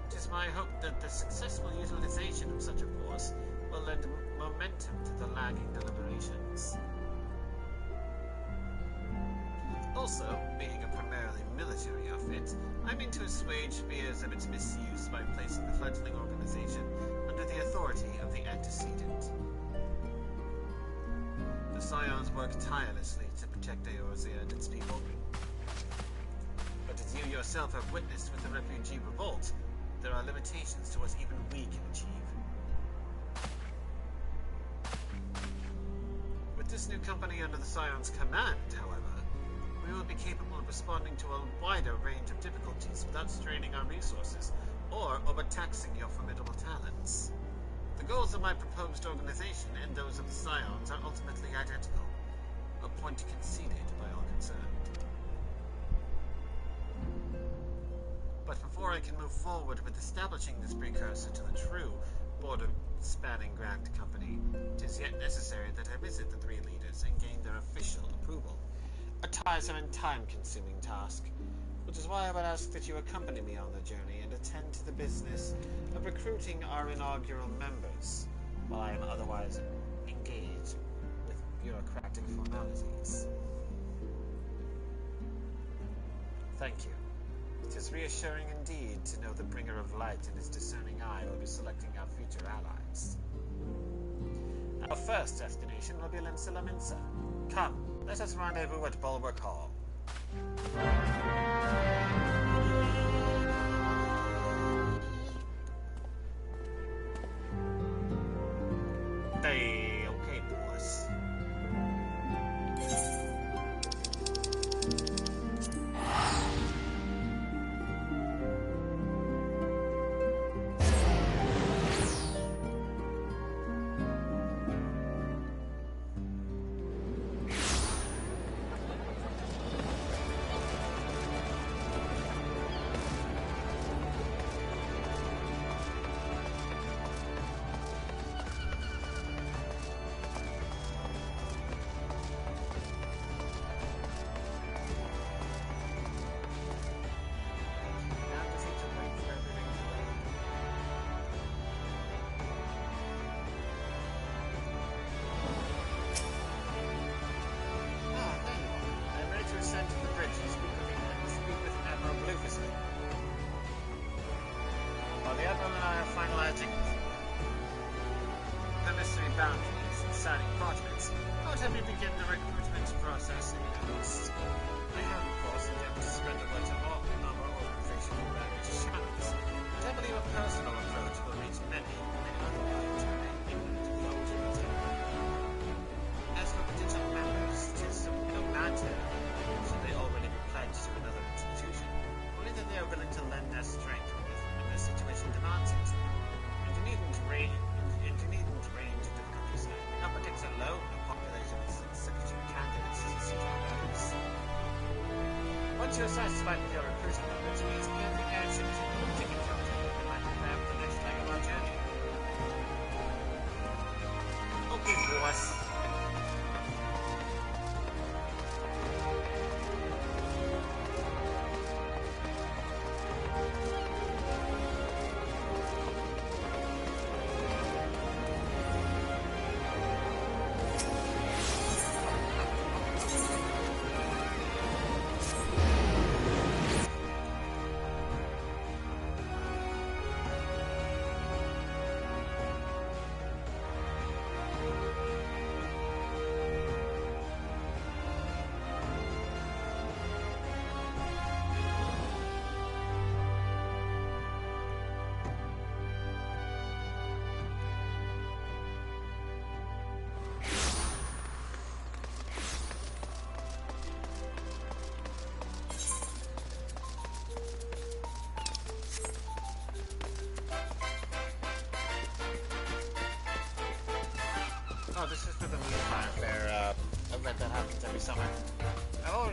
[SPEAKER 8] It is my hope that the successful utilization of such a force will lend momentum to the lagging deliberations. Also, being a primarily military outfit, I mean to assuage fears of its misuse by placing the fledgling organization under the authority of the antecedent. The Scions work tirelessly to protect Eorzea and its people. But as you yourself have witnessed with the refugee revolt, there are limitations to what even we can achieve. With this new company under the Scion's command, however, we will be capable of responding to a wider range of difficulties without straining our resources or overtaxing your formidable talents. The goals of my proposed organization and those of the Scions are ultimately identical, a point conceded by all concerned. But before I can move forward with establishing this precursor to the true border-spanning Grand Company, it is yet necessary that I visit the three leaders and gain their official approval. A tiresome and time-consuming task, which is why I would ask that you accompany me on the journey and attend to the business of recruiting our inaugural members, while I am otherwise engaged with bureaucratic formalities. Thank you. It is reassuring indeed to know the bringer of light and his discerning eye will be selecting our future allies. Our first destination will be Linsila Minsa. Come, let us rendezvous at Bulwark Hall. Hey, okay, boys. Boundaries and signing projects, not have we begin the recruitment process in earnest. I have, of course, endeavored to spread the word to all our organization in various channels, but I believe a personal approach will reach many who may otherwise remain ignorant of the opportunity. As for potential members, it is of no matter should they already be pledged to another institution, only that they are willing to lend their strength when the situation demands it. And you needn't range our predicts a low population of sufficient candidates to suit our purpose. Once you're satisfied with your recruiting numbers, we expand the airships and the ticket company and might prepare for the next leg of our journey. Okay, boss.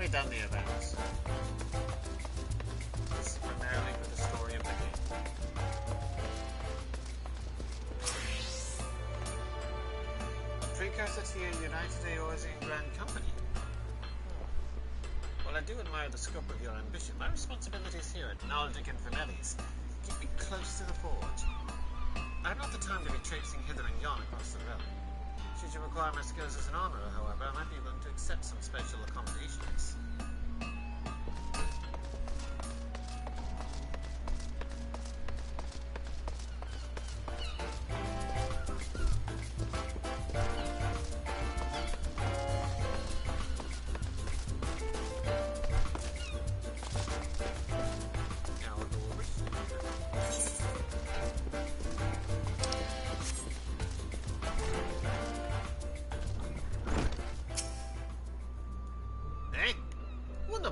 [SPEAKER 8] already done the events. This is primarily for the story of the game. Precursor to your United Eorzean Grand Company. While I do admire the scope of your ambition, my responsibilities here at Naldic and Vermelis keep me close to the forge. I have not the time to be traipsing hither and yon across the realm. Should you require my skills as an armorer, however, I might be willing to accept some special accommodations.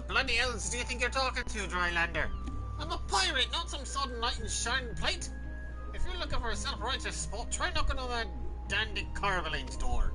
[SPEAKER 8] Bloody hells do you think you're talking to, Drylander? I'm a pirate, not some sodden knight in shining plate. If you're looking for a self-righteous spot, try knocking on that dandy Carveline's door.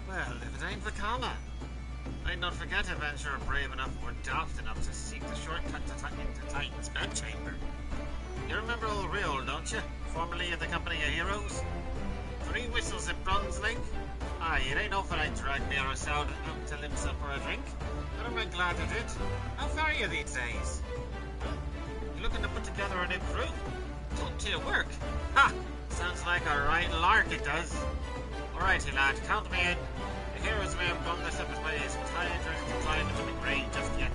[SPEAKER 8] Well, if it ain't Vakama. I'd not forget a venturer brave enough or daft enough to seek the shortcut into Titan's bedchamber. You remember old Riol, don't you? Formerly of the Company of Heroes? 3 whistles at Bronze Lake? Aye, it ain't often I drag me or a sound out to limp for a drink. But I'm glad I did. How far are you these days? You looking to put together a new crew? Talk to your work. Ha! Sounds like a right lark it does. Alrighty lad, count me in. The heroes may have gone their separate ways, but I ain't ready to climb into the grave just yet.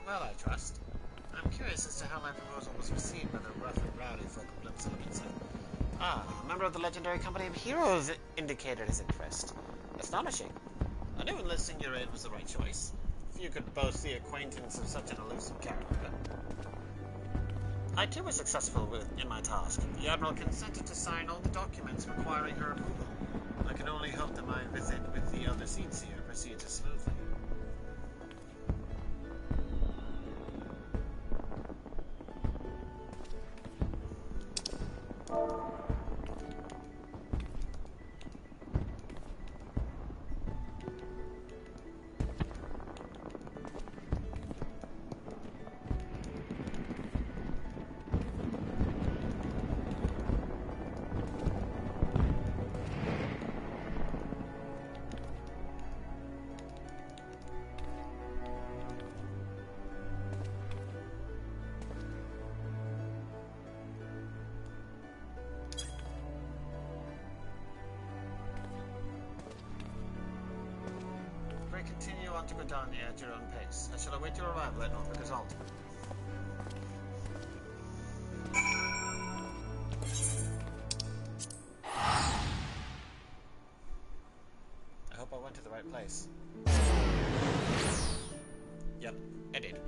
[SPEAKER 8] Well, I trust. I'm curious as to how my proposal was received by the rough and rowdy folk of Bloomsilimancer. Ah, a member of the legendary company of heroes indicated his interest. Astonishing. I knew enlisting your aid was the right choice. Few could boast the acquaintance of such an elusive character. I too was successful in my task. The Admiral consented to sign all the documents requiring her approval. I can only hope that my visit with the Elder Seedseer proceeds as smoothly. Continue on to Gridania at your own pace. I shall await your arrival at Norfolk Assault. I hope I went to the right place. Yep, I did.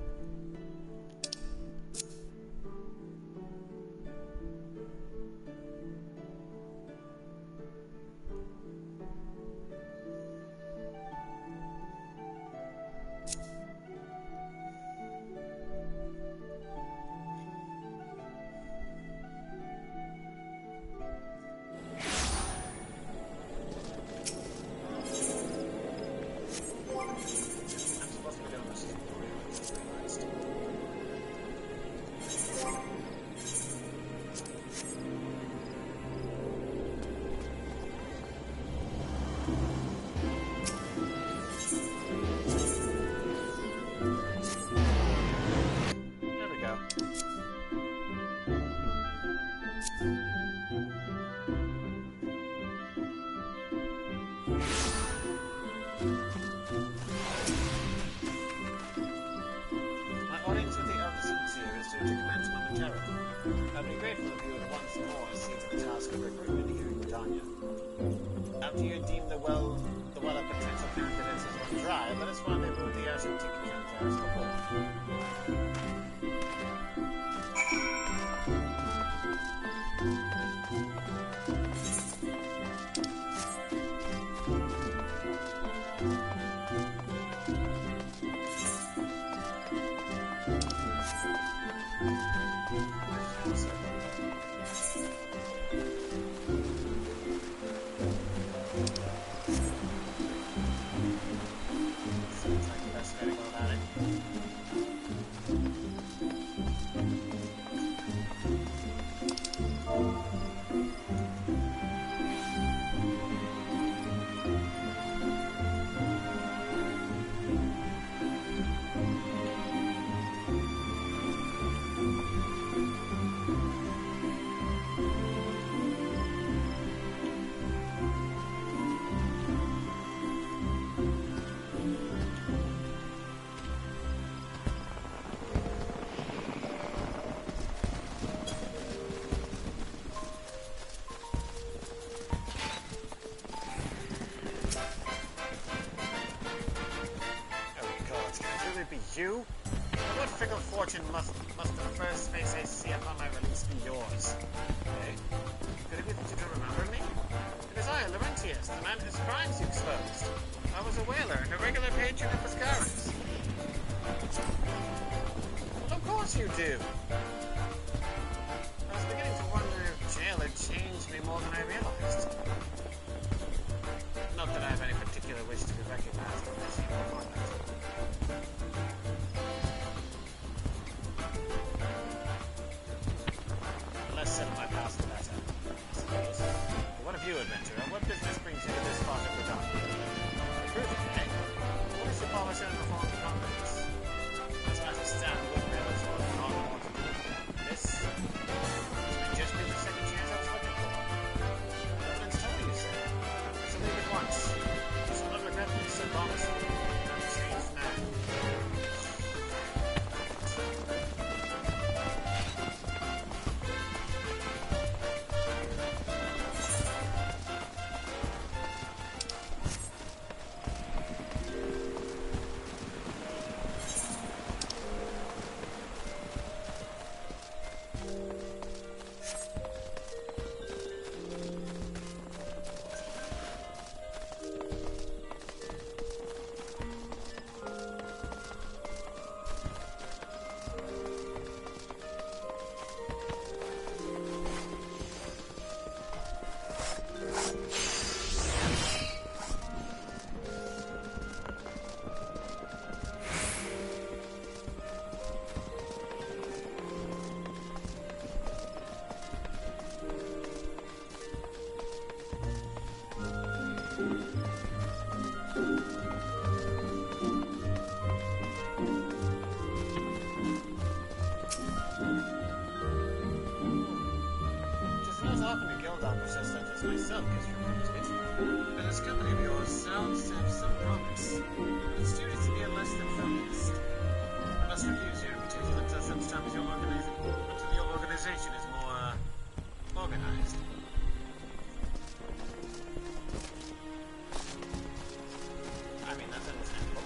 [SPEAKER 8] After you deem the well of potential candidates has run dry, let us rendezvous with the Arsenal ticket counter as before. You? What fickle fortune must the first face I see upon my release be yours? Eh? Could it be that you don't remember me? It is I, Laurentius, the man whose crimes you exposed. I was a whaler and a regular patron of Mascaras. Well, of course you do. I was beginning to wonder if jail had changed me more than I realized. Not that I have any particular wish to be recognized in this format. You, adventurer, what business brings you to this part of the dark? Recruiting, eh? What is your policy on reformed convicts? Let's not stand with railers or not want to do. This may just be the second chance I was looking for. Evidence well gets recruited. But this company of yours sounds to have some promise. But its duties to be less than focused. You must refuse your reputation until such time as your organization is more organized. I mean, that's understandable.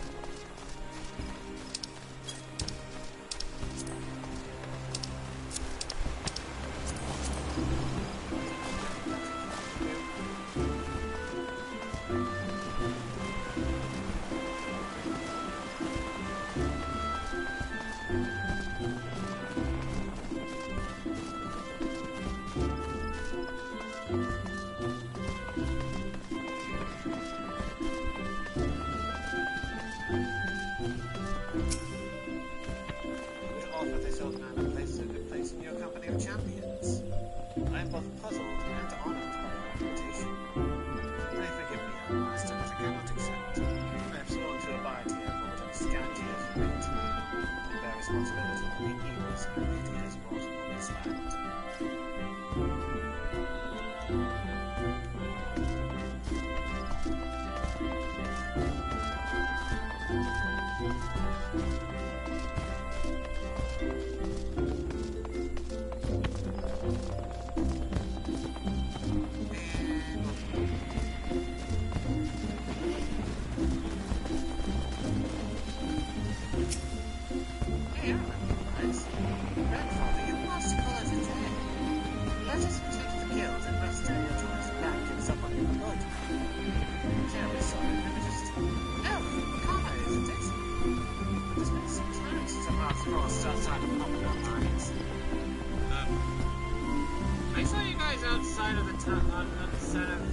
[SPEAKER 8] Outside of the town, on the side of the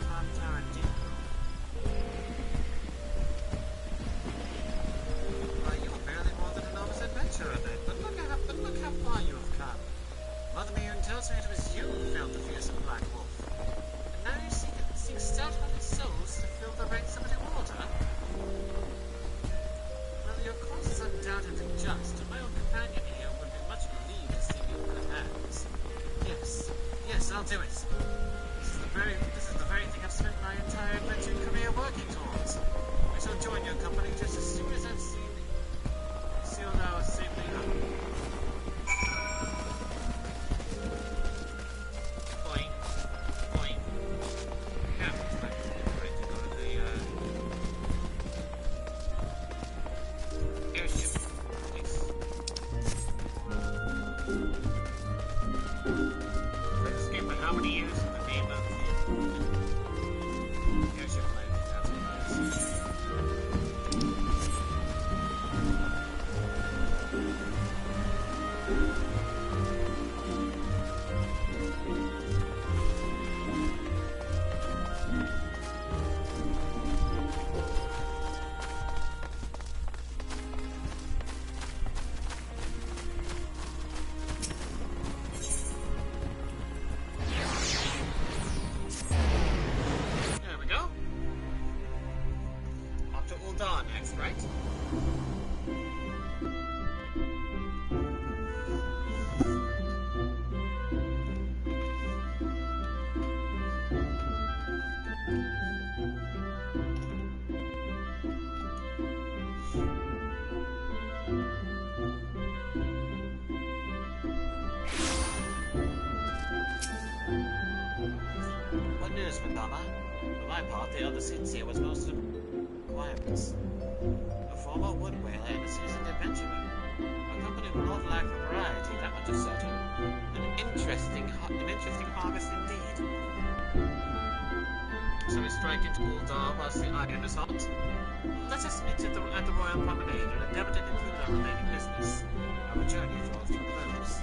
[SPEAKER 8] top tower you were barely more than a novice adventurer then, but look how far you have come. Mother Mirren tells me it was you who felled the fearsome Black Wolf. And now you seek stout-hearted souls to fill the ranks of the order? Well, your cause is undoubtedly just, and my own companion here would be much relieved to see you in good hands. Yes, I'll do it. This is the very thing I've spent my entire adventuring career working towards. I shall join your company just as soon as I've sealed our safely home. Boing. Boing. Yeah, right to go to the airship. Please. How many years in the name of the airship landing? That's what it is. Vakama. For my part, the other sincere was most of requirements. A former wood whaler and a seasoned adventurer. A company will not lack variety, that much is certain. An interesting harvest indeed. Shall we strike into Uldar whilst the iron is hot? Let us meet at the Royal Promenade and endeavour to conclude our remaining business. Our journey draws to a close.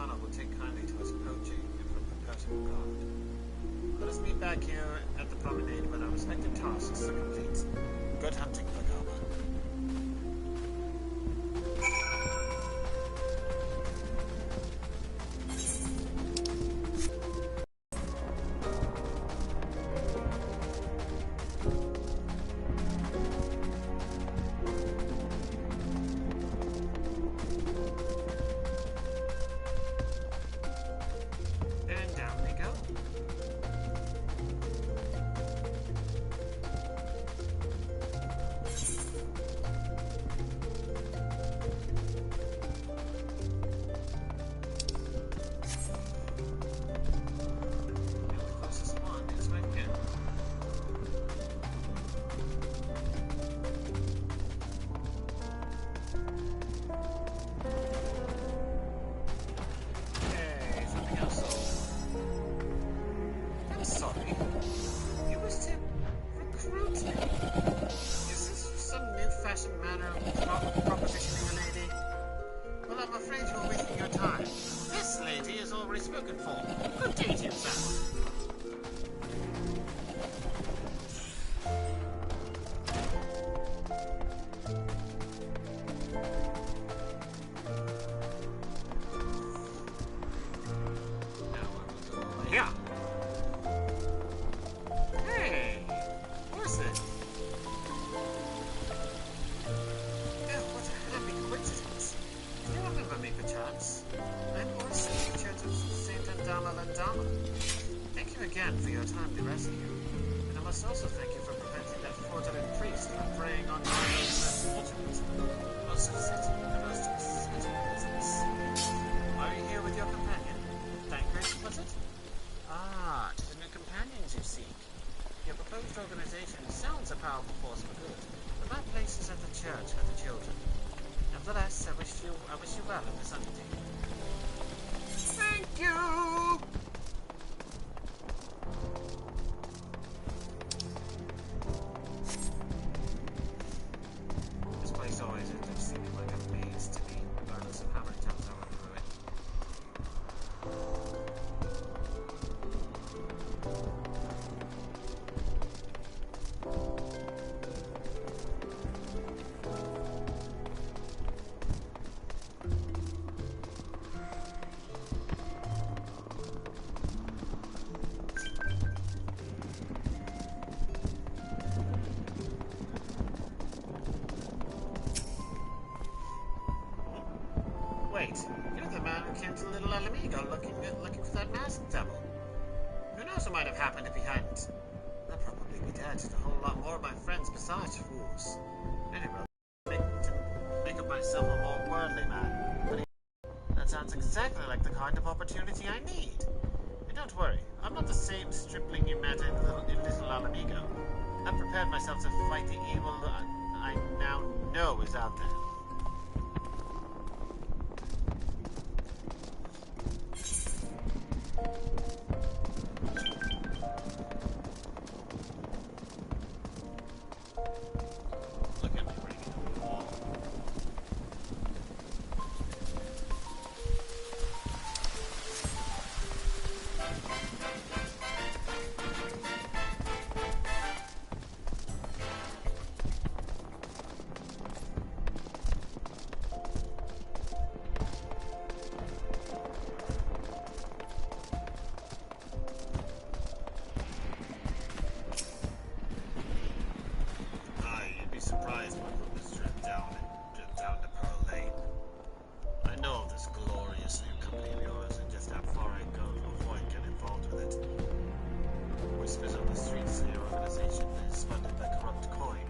[SPEAKER 8] Vakama will take kindly to us poaching from the personal guard. Let us meet back here at the promenade when our respective tasks are complete. Good hunting, Vakama. And down we go. The closest one is right here. Hey, something else sold. I'm sorry. You wish to recruit me? Is this some new-fashioned manner of propositioning a lady? Well, I'm afraid you're wasting your time. This lady is already spoken for. Good day to you, sir. Now I will go over here. Hey, horses. Oh, what a happy coincidence. Do you remember me, perchance? I'm Orson, the Church of Saint Andama Landama. Thank you again for your timely rescue. And I must also thank you for preventing that fraudulent priest from preying on my ultimate. Most upsetting, the most upsetting business. Are you here with your companion? Thancred, was it? Ah, to the new companions you seek. Your proposed organization sounds a powerful force for good, but my place is at the church for the children. Nevertheless, I wish you well in this undertaking. Thank you! This place always ends up seeming like a maze to me, regardless of how many times I went through it. Wait, you're the man who came to Little Alamigo looking for that masked devil. Who knows what might have happened if he hadn't? I'll probably be dead and a whole lot more of my friends besides fools. Anyway, to make of myself a more worldly man. But that sounds exactly like the kind of opportunity I need. And don't worry, I'm not the same stripling you met in Little Alamigo. I've prepared myself to fight the evil I now know is out there. Look at me bringing up the wall. You'd be surprised what was dripped down to Pearl Lane. I know of this glorious new company of yours and just how far I go to avoid getting involved with it. Whispers on the streets of your organization is funded by corrupt coin,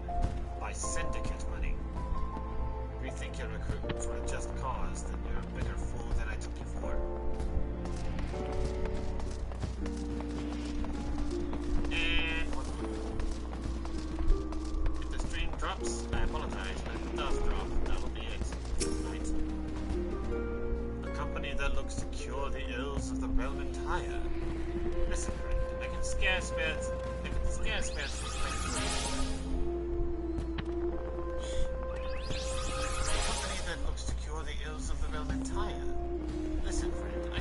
[SPEAKER 8] by syndicate money. If you think you're recruiting for a just cause, then you're a bigger fool than I took you for. And one more. If the stream drops, I apologize, but if it does drop, that'll be it. Right? A company that looks to cure the ills of the realm entire. Listen, friend, I can scare spirits. A company that looks to cure the ills of the realm entire. Listen, friend,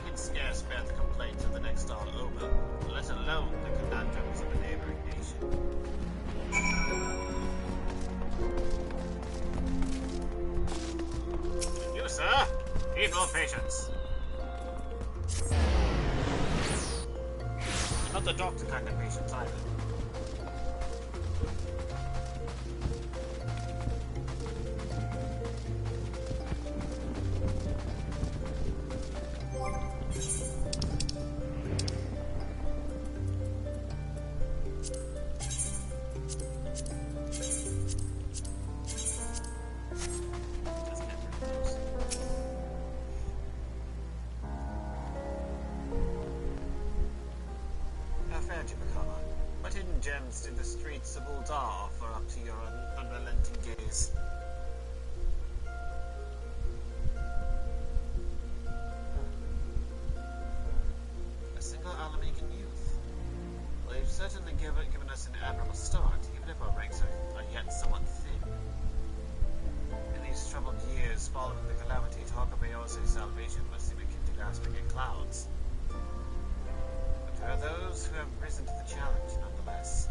[SPEAKER 8] Need more patience. Not the doctor kind of patience either. What hidden gems did the streets of Uldar offer up to your unrelenting gaze? A single Alamegan youth. Well, you've certainly given us an admirable start, even if our ranks are yet somewhat thin. In these troubled years following the calamity, talk of Eosa's salvation must seem akin to grasping at clouds. There are those who have risen to the challenge, nonetheless.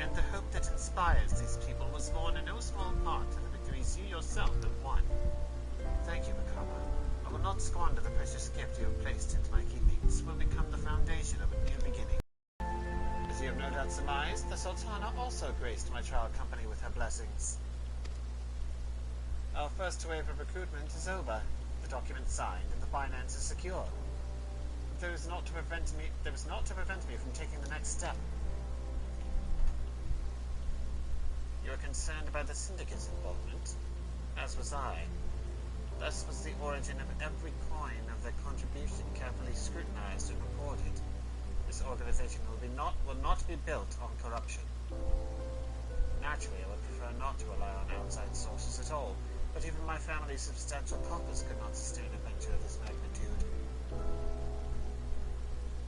[SPEAKER 8] And the hope that inspires these people was born in no small part of the victories you yourself have won. Thank you, Vakama. I will not squander the precious gift you have placed into my keeping. This will become the foundation of a new beginning. As you have no doubt surmised, the Sultana also graced my trial company with her blessings. Our first wave of recruitment is over, the document signed, and the finances secure. There was not to prevent me from taking the next step. You are concerned about the Syndicate's involvement, as was I. Thus was the origin of every coin of their contribution carefully scrutinized and recorded. This organization will not be built on corruption. Naturally, I would prefer not to rely on outside sources at all, but even my family's substantial coffers could not sustain a venture of this magnitude.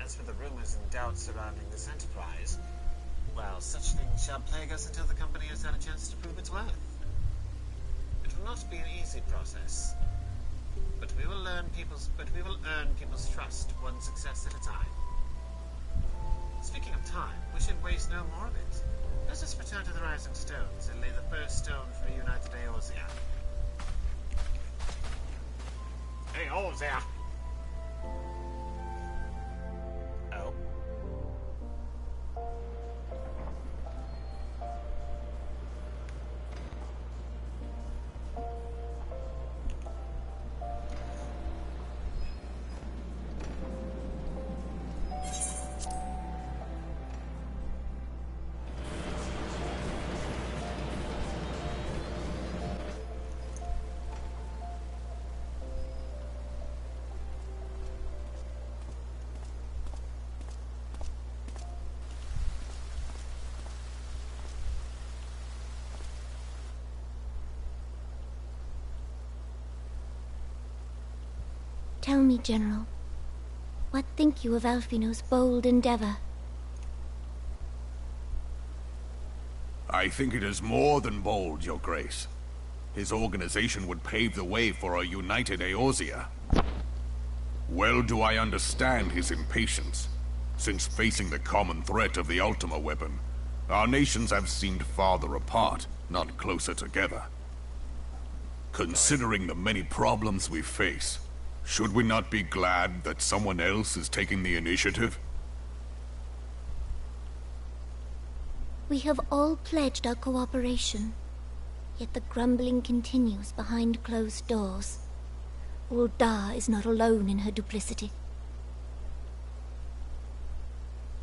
[SPEAKER 8] As for the rumors and doubts surrounding this enterprise, well, such things shall plague us until the company has had a chance to prove its worth. It will not be an easy process, but we will earn people's trust one success at a time. Speaking of time, we should waste no more of it. Let us return to the Rising Stones and lay the first stone for a united Eorzea. Eorzea! Oh.
[SPEAKER 9] Tell me, General, what think you of Alfino's bold endeavor?
[SPEAKER 10] I think it is more than bold, Your Grace. His organization would pave the way for a united Eorzea. Well do I understand his impatience, since facing the common threat of the Ultima weapon, our nations have seemed farther apart, not closer together. Considering the many problems we face, should we not be glad that someone else is taking the initiative?
[SPEAKER 9] We have all pledged our cooperation, yet the grumbling continues behind closed doors. Uldar is not alone in her duplicity.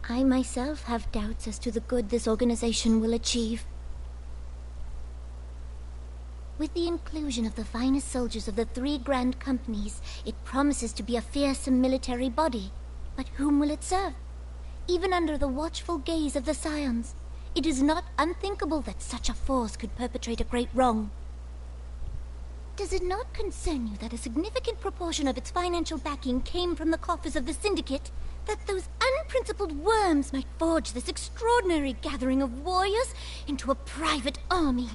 [SPEAKER 9] I myself have doubts as to the good this organization will achieve. With the inclusion of the finest soldiers of the 3 grand companies, it promises to be a fearsome military body. But whom will it serve? Even under the watchful gaze of the Scions, it is not unthinkable that such a force could perpetrate a great wrong. Does it not concern you that a significant proportion of its financial backing came from the coffers of the Syndicate? That those unprincipled worms might forge this extraordinary gathering of warriors into a private army?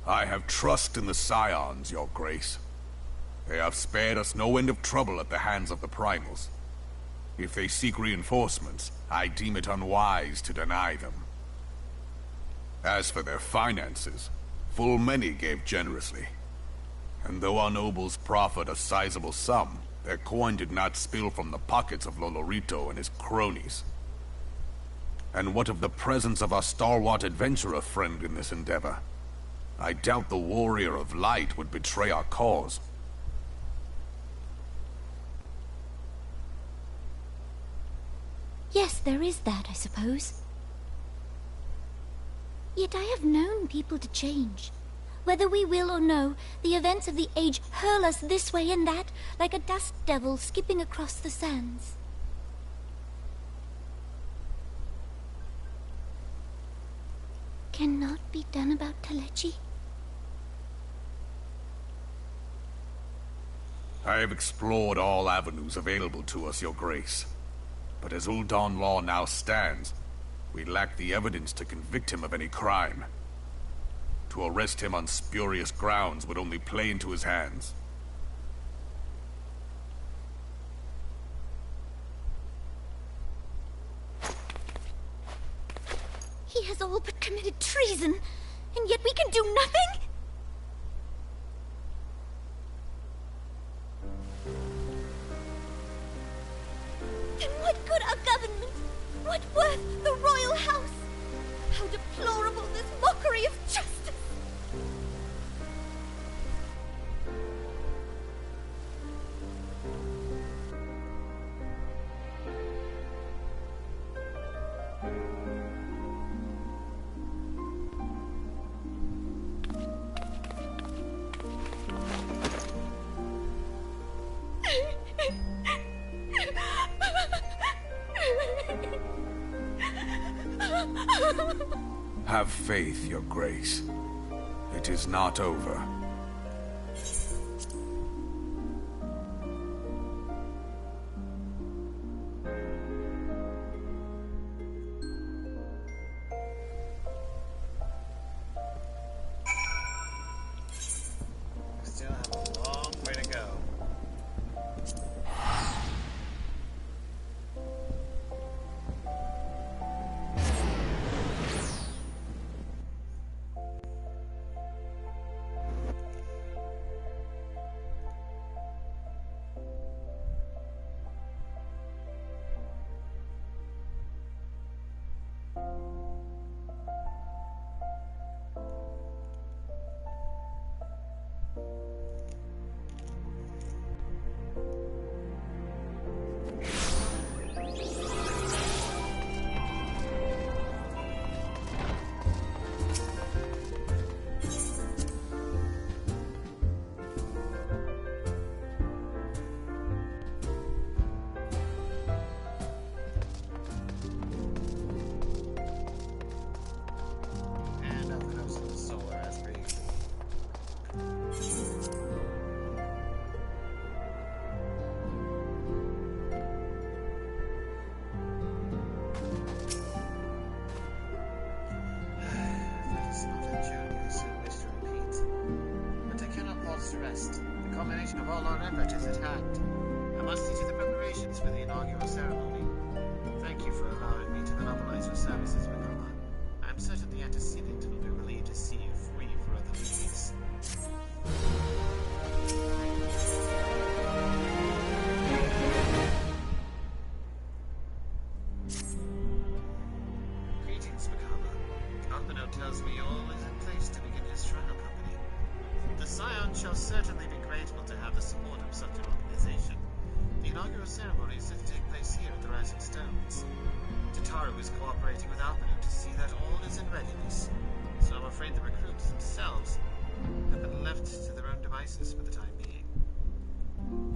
[SPEAKER 10] I have trust in the Scions, Your Grace. They have spared us no end of trouble at the hands of the Primals. If they seek reinforcements, I deem it unwise to deny them. As for their finances, Full many gave generously. And though our nobles proffered a sizable sum, their coin did not spill from the pockets of Lolorito and his cronies. And what of the presence of our stalwart adventurer friend in this endeavor? I doubt the Warrior of Light would betray our cause.
[SPEAKER 9] Yes, there is that, I suppose. Yet I have known people to change. Whether we will or no, the events of the age hurl us this way and that, like a dust devil skipping across the sands. Cannot be done about Kalechi?
[SPEAKER 10] I have explored all avenues available to us, Your Grace. But as Ul'Dan law now stands, we lack the evidence to convict him of any crime. To arrest him on spurious grounds would only play into his hands.
[SPEAKER 9] He has all but committed treason, and yet we can do nothing? Then what good our government? What worth the royal house? How deplorable this mockery of justice!
[SPEAKER 10] Have faith, Your Grace. It is not over.
[SPEAKER 8] Still have a long way to go. And up comes the solar as per usual. That is not a journey I so wish to repeat. But I cannot pause to rest. The culmination of all our effort is at hand. I must see to the preparations for the inaugural ceremony. Thank you for allowing me to monopolize your services, Vakama. I am certain the antecedent will be relieved to see you free for other duties. Greetings, Vakama. Alpino tells me all is in place to begin his trial company. The Scion shall certainly be grateful to have the support of such an organization. The inaugural ceremony is set to take place here at the Rising Stones. Tataru is cooperating with Alpino to see that all is in readiness, so I'm afraid the recruits themselves have been left to their own devices for the time being.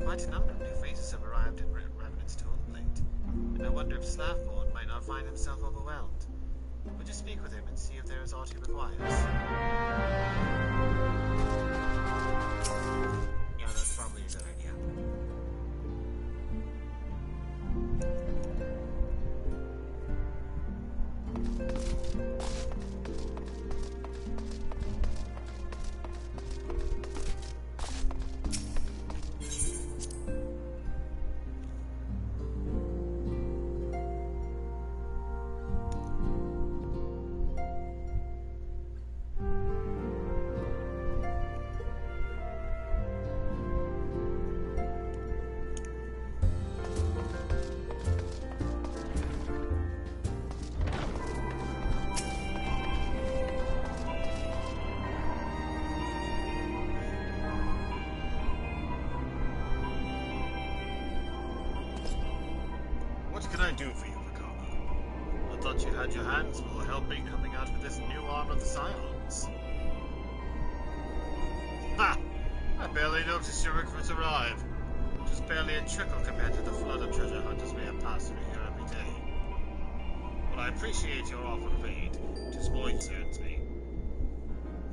[SPEAKER 8] Quite a number of new faces have arrived in Revenant's Toll Plate, and I wonder if Slavborn might not find himself overwhelmed. Would you speak with him and see if there is aught he requires? Yeah, that's probably a good idea. do for you, Vakama? I thought you'd had your hands full helping coming out with this new arm of the Scions. Ha! I barely noticed your recruits arrive. Just barely a trickle compared to the flood of treasure hunters we have passed through here every day. Well, I appreciate your offer of aid. It is more concerns me.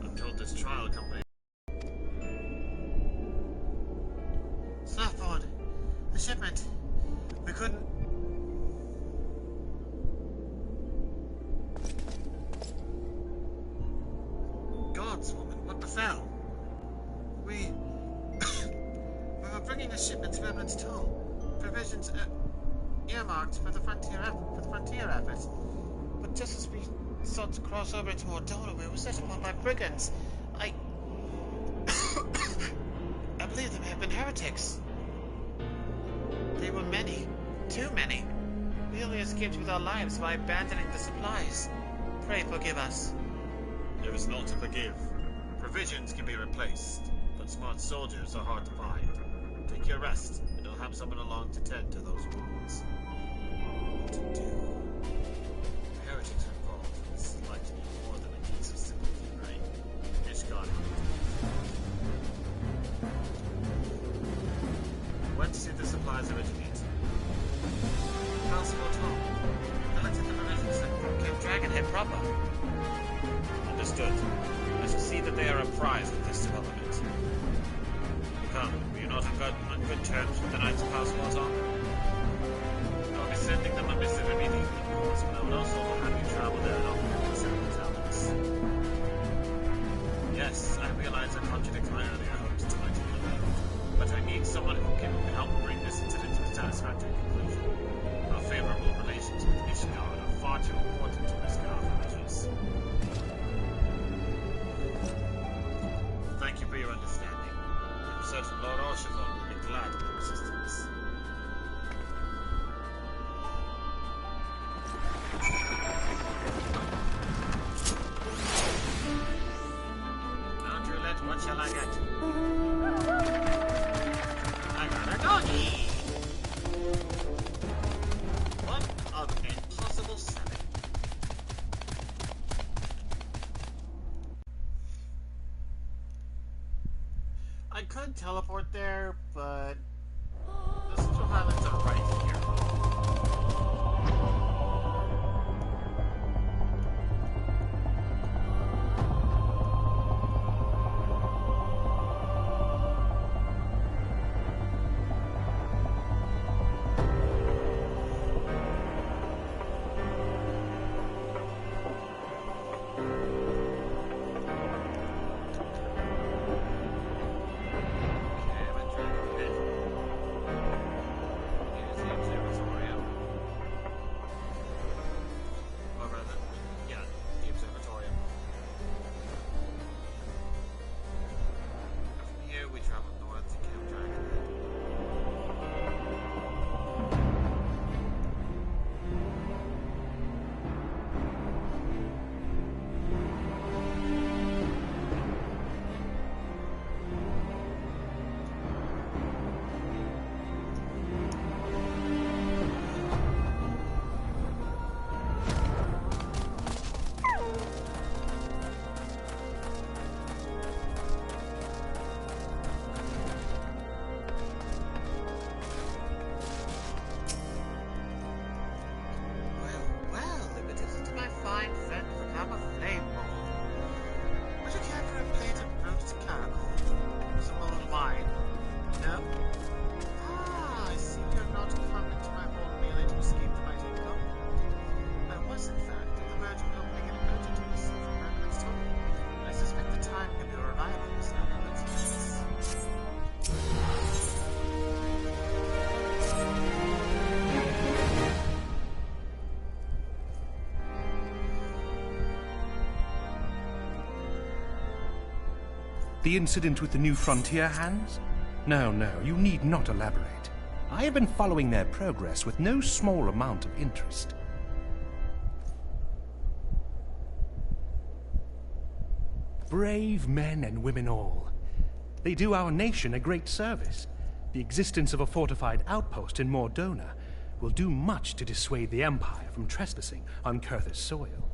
[SPEAKER 8] I'm told this trial company... Flameborne! The shipment! We couldn't... Gods, woman, what befell? We were bringing a shipment to Remnant's Toll. Provisions earmarked for the frontier efforts. But just as we sought to cross over to Mordona, we were set upon by brigands. I believe they may have been heretics. They were many. Too many. We only escaped with our lives by abandoning the supplies. Pray forgive us. There is naught to forgive. Provisions can be replaced, but smart soldiers are hard to find. Take your rest, and I'll have someone along to tend to those wounds. What to do? The heretics are involved. This is likely to be more than a case of sympathy, right? Ishgard. Whence did the supplies originate? Possible Tom. I looked at the provisions from Camp Dragonhead proper. Understood. I shall see that they are apprised of this development. Come, were you not on good terms with the Knights of House Warzon? I'll be sending them a missive immediately, of course, but I would also have you travel there and offer them certain talents. Yes, I realize I contradict my earlier hopes to my team level, but I need someone who can help bring this incident to a satisfactory conclusion. Our favorable relations with Ishgard are far too important to risk our measures. Thank you for your understanding. I'm certain Lord Orshifon will be glad of your assistance. Now, Roulette, what shall I get? I got a doggy! One of impossible 7. I could teleport there, but the Central Highlands are right here. Well, if it isn't my fine friend Vakama Flameborne. Would you care for a plate of roast caramel? Some old wine? No? Ah, I see you have not come into my home merely to escape the mighty goal. I was, in fact, on the verge of opening an urgent embassy from Remnant's Toll. I suspect the time of your arrival is now coincidence.
[SPEAKER 11] The incident with the new frontier hands? No, you need not elaborate. I have been following their progress with no small amount of interest. Brave men and women all. They do our nation a great service. The existence of a fortified outpost in Mordona will do much to dissuade the Empire from trespassing on Kurth's soil.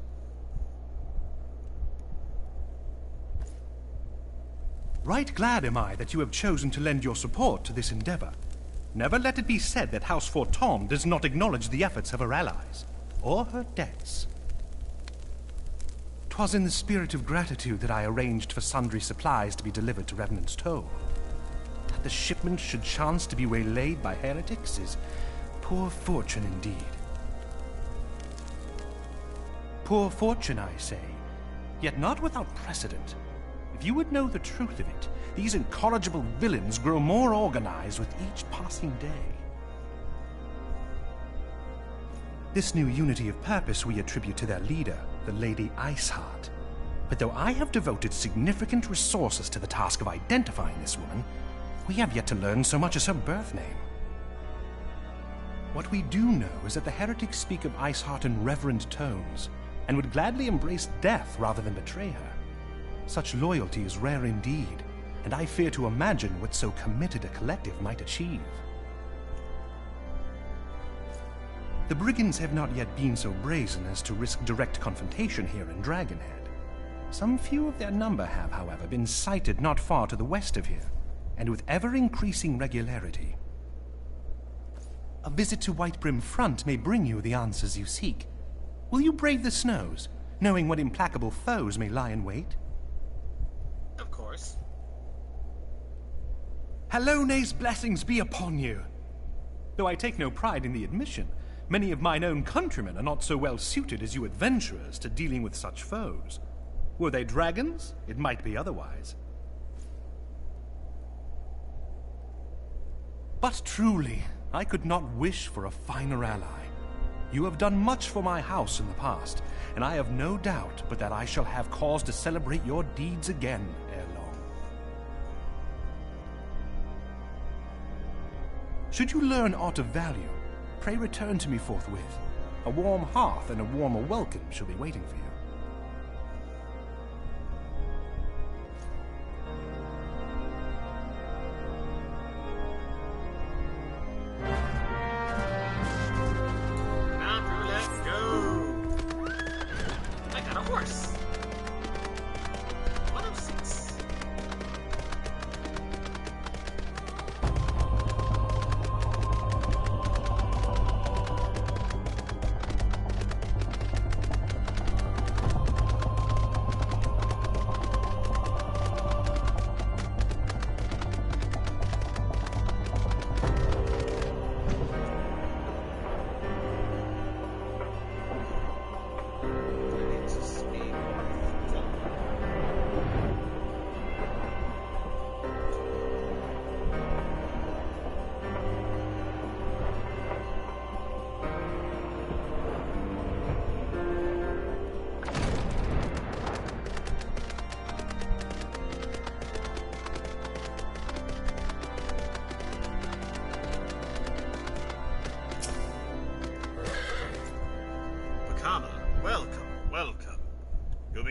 [SPEAKER 11] Right glad am I that you have chosen to lend your support to this endeavor. Never let it be said that House Forton does not acknowledge the efforts of her allies, or her debts. 'Twas in the spirit of gratitude that I arranged for sundry supplies to be delivered to Revenant's Toll. That the shipment should chance to be waylaid by heretics is poor fortune indeed. Poor fortune, I say, yet not without precedent. If you would know the truth of it, these incorrigible villains grow more organized with each passing day. This new unity of purpose we attribute to their leader, the Lady Iceheart. But though I have devoted significant resources to the task of identifying this woman, we have yet to learn so much as her birth name. What we do know is that the heretics speak of Iceheart in reverent tones, and would gladly embrace death rather than betray her. Such loyalty is rare indeed, and I fear to imagine what so committed a collective might achieve. The brigands have not yet been so brazen as to risk direct confrontation here in Dragonhead. Some few of their number have, however, been sighted not far to the west of here, and with ever-increasing regularity. A visit to Whitebrim Front may bring you the answers you seek. Will you brave the snows, knowing what implacable foes may lie in wait?
[SPEAKER 1] Of course.
[SPEAKER 11] Halone's blessings be upon you! Though I take no pride in the admission, many of mine own countrymen are not so well suited as you adventurers to dealing with such foes. Were they dragons, it might be otherwise. But truly, I could not wish for a finer ally. You have done much for my house in the past, and I have no doubt but that I shall have cause to celebrate your deeds again ere long. Should you learn aught of value, pray return to me forthwith. A warm hearth and a warmer welcome shall be waiting for you.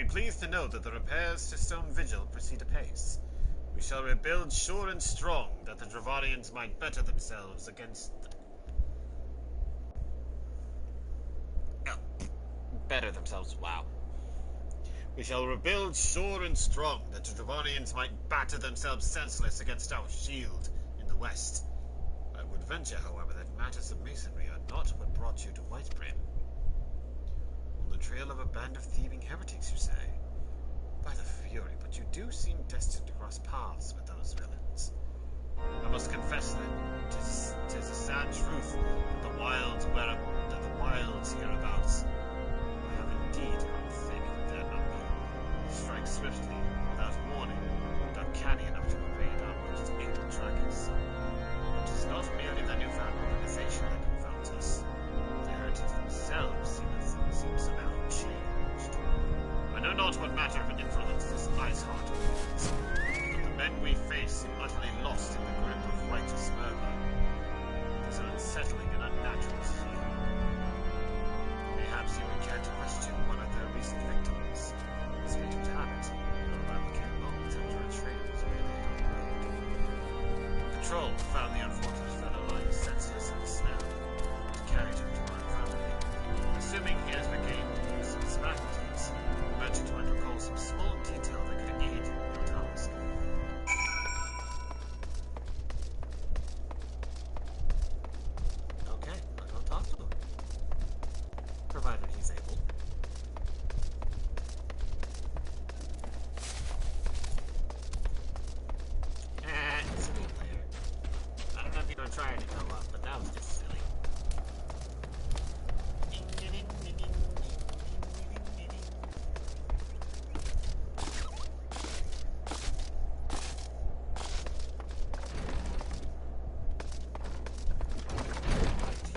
[SPEAKER 8] Pleased to know that the repairs to Stone Vigil proceed apace. We shall rebuild sure and strong, that the Dravarians might better themselves against...
[SPEAKER 1] Better themselves, wow.
[SPEAKER 8] We shall rebuild sure and strong, that the Dravarians might batter themselves senseless against our shield in the west. I would venture, however, that matters of masonry are not what brought you to Whitebrim. On the trail of a band of thieving heretics, you say? By the Fury, but you do seem destined to cross paths with those villains. I must confess, then, 'tis a sad truth that the wilds hereabouts have indeed grown thick with their number. They strike swiftly, without warning, and are canny enough to evade our most able trackers. But 'tis not merely the newfound organization that confounds us. The heretics themselves seem somehow changed. I know not what matter of influence this Iceheart wields, but the men we face seem utterly lost in the grip of righteous murder. It is an unsettling and unnatural scene. Perhaps you would care to question one of their recent victims. Speak to habit, your arrival came moments after a train was waylaid on the road. The patrol found the unfortunate fellow lying senseless in the snow. To character to our family. Assuming he has regained use of his faculties, the merchant might recall some small detail that could aid in your task. Okay, I'll go talk to him. Provided he's able. Silly player. I don't know if you were trying to go up, but that was just silly.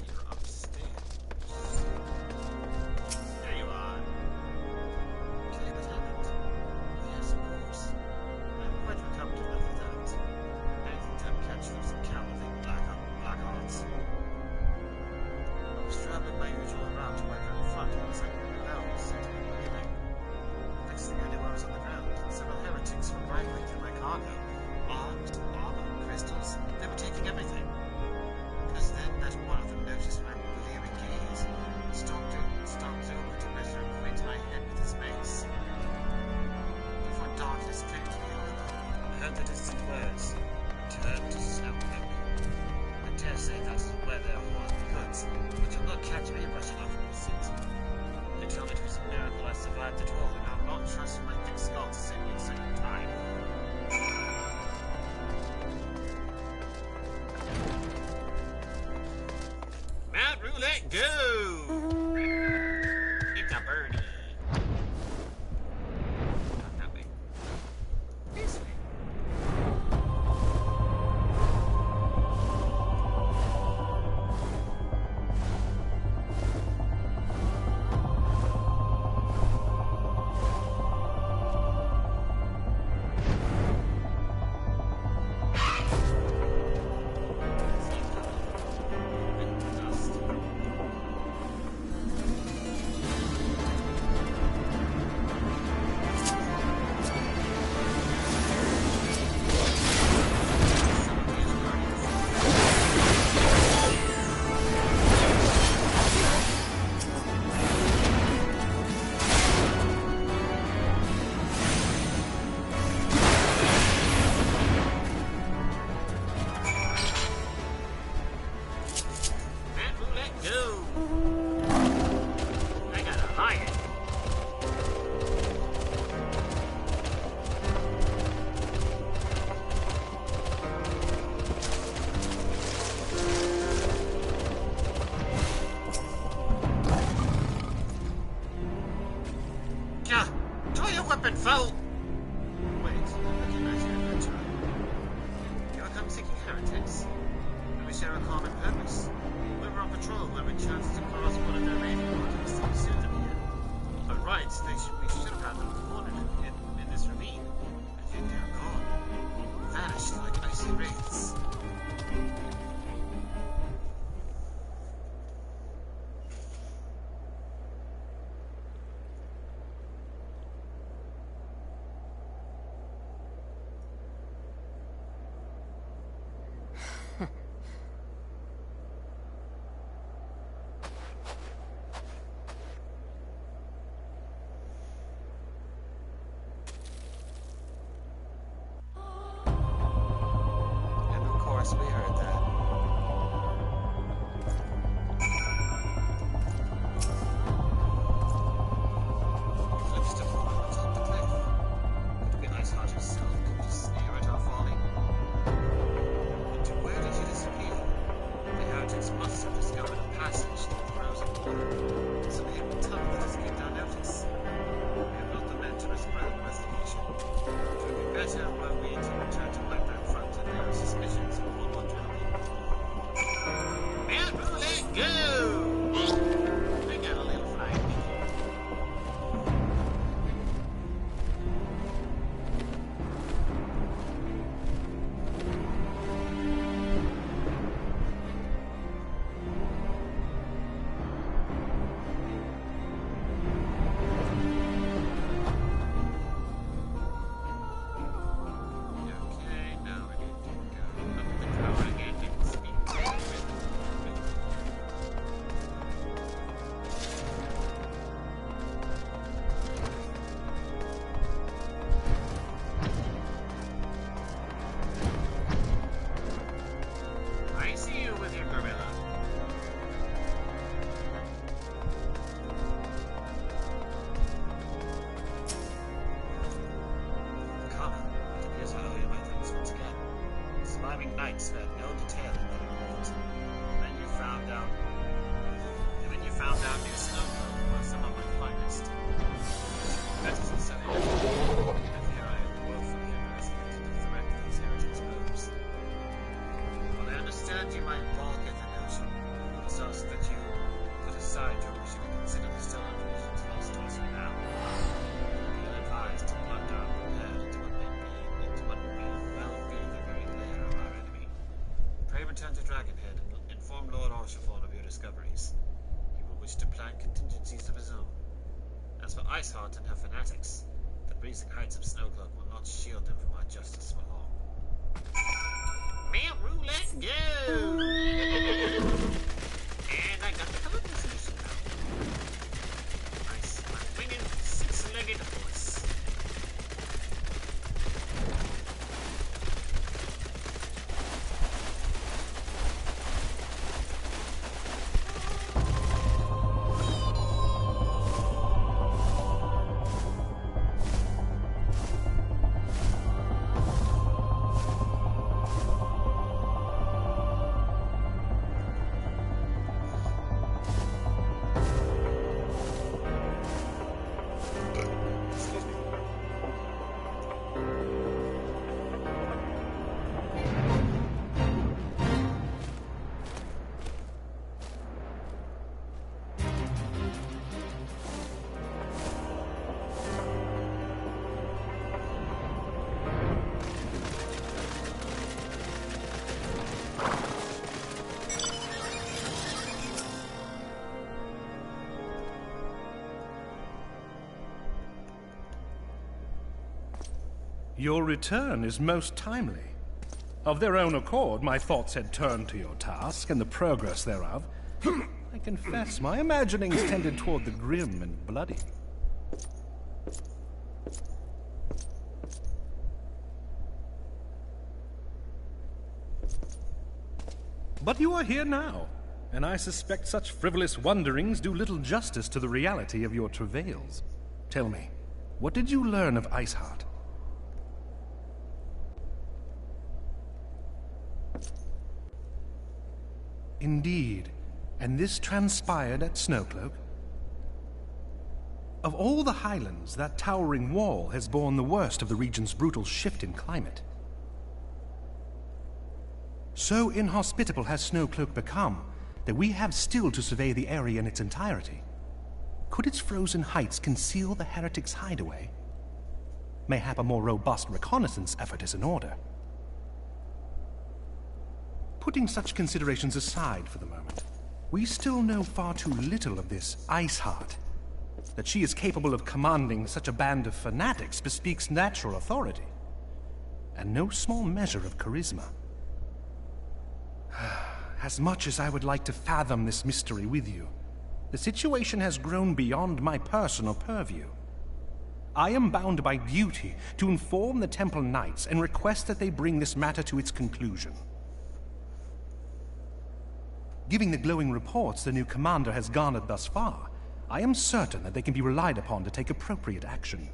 [SPEAKER 8] You're upstairs. There you are. Okay, what happened? Yes, of course. I'm quite recovered enough of that. Anything to catch those cowardly blackguards. I was traveling my usual route to work out front when a sudden bell set me breathing. Next thing I knew, I was on the ground, and several heretics were rifling through my cargo. Arms, armor, crystals, they were taking everything. Just then, that one of them noticed my leering gaze, stalked over to measure and acquaint my head with his mace. Before darkness claimed me over, I heard the distant words, "Return to Snowcloak." I dare say that's where they're hoarding the goods, but you'll not catch me rushing off from the seat. They tell me it was a miracle I survived it all, and I'll not trust my thick skull to save me a second time. Mount Roulette, go! It's a birdie. Not that way. This way. Weapon foul! Wait, I recognize your adventurer. You are come seeking heretics. And we share a common purpose. We were on patrol when we chanced to cross one of their raiding parties to pursue them here. By rights, we should have had them cornered in this ravine. I think they are gone. Vanished like icy wraiths. We heard that. Eclipse to fall on top of the cliff. Could be Ice Heart herself come to sneer at our folly. And to where did you disappear? The heretics must have discovered a passage to the frozen water. Some hidden tunnel that escaped our notice. We are not the men to risk further investigation. It would be better were we to return to Blackburn Front and their suspicions of what surviving knights who had no detail in their report. And then you found out New Snowcloak was some of my finest. That isn't so evident. And here I am woefully underestimated the threat these heretics pose. While I understand you might balk at the notion, I must ask that you put aside your wish to consider the still unreasoned lost to us for now. Be advised to blunder unprepared into what may well be the very lair of our enemy. Pray return to Dragonhead and inform Lord Orshafon of your discoveries. He will wish to plan contingencies of his own. As for Iceheart and her fanatics, the freezing heights of Snowcloak will not shield them from our justice for long. Mount Roulette, go! And I got the code solution now. Nice, my winged six-legged horse.
[SPEAKER 11] Your return is most timely. Of their own accord, my thoughts had turned to your task and the progress thereof. I confess, my imaginings tended toward the grim and bloody. But you are here now, and I suspect such frivolous wonderings do little justice to the reality of your travails. Tell me, what did you learn of Iceheart? Indeed, and this transpired at Snowcloak? Of all the highlands, that towering wall has borne the worst of the region's brutal shift in climate. So inhospitable has Snowcloak become that we have still to survey the area in its entirety. Could its frozen heights conceal the heretics' hideaway? Mayhap a more robust reconnaissance effort is in order. Putting such considerations aside for the moment, we still know far too little of this Iceheart. That she is capable of commanding such a band of fanatics bespeaks natural authority, and no small measure of charisma. As much as I would like to fathom this mystery with you, the situation has grown beyond my personal purview. I am bound by duty to inform the Temple Knights and request that they bring this matter to its conclusion. Given the glowing reports the new commander has garnered thus far, I am certain that they can be relied upon to take appropriate action.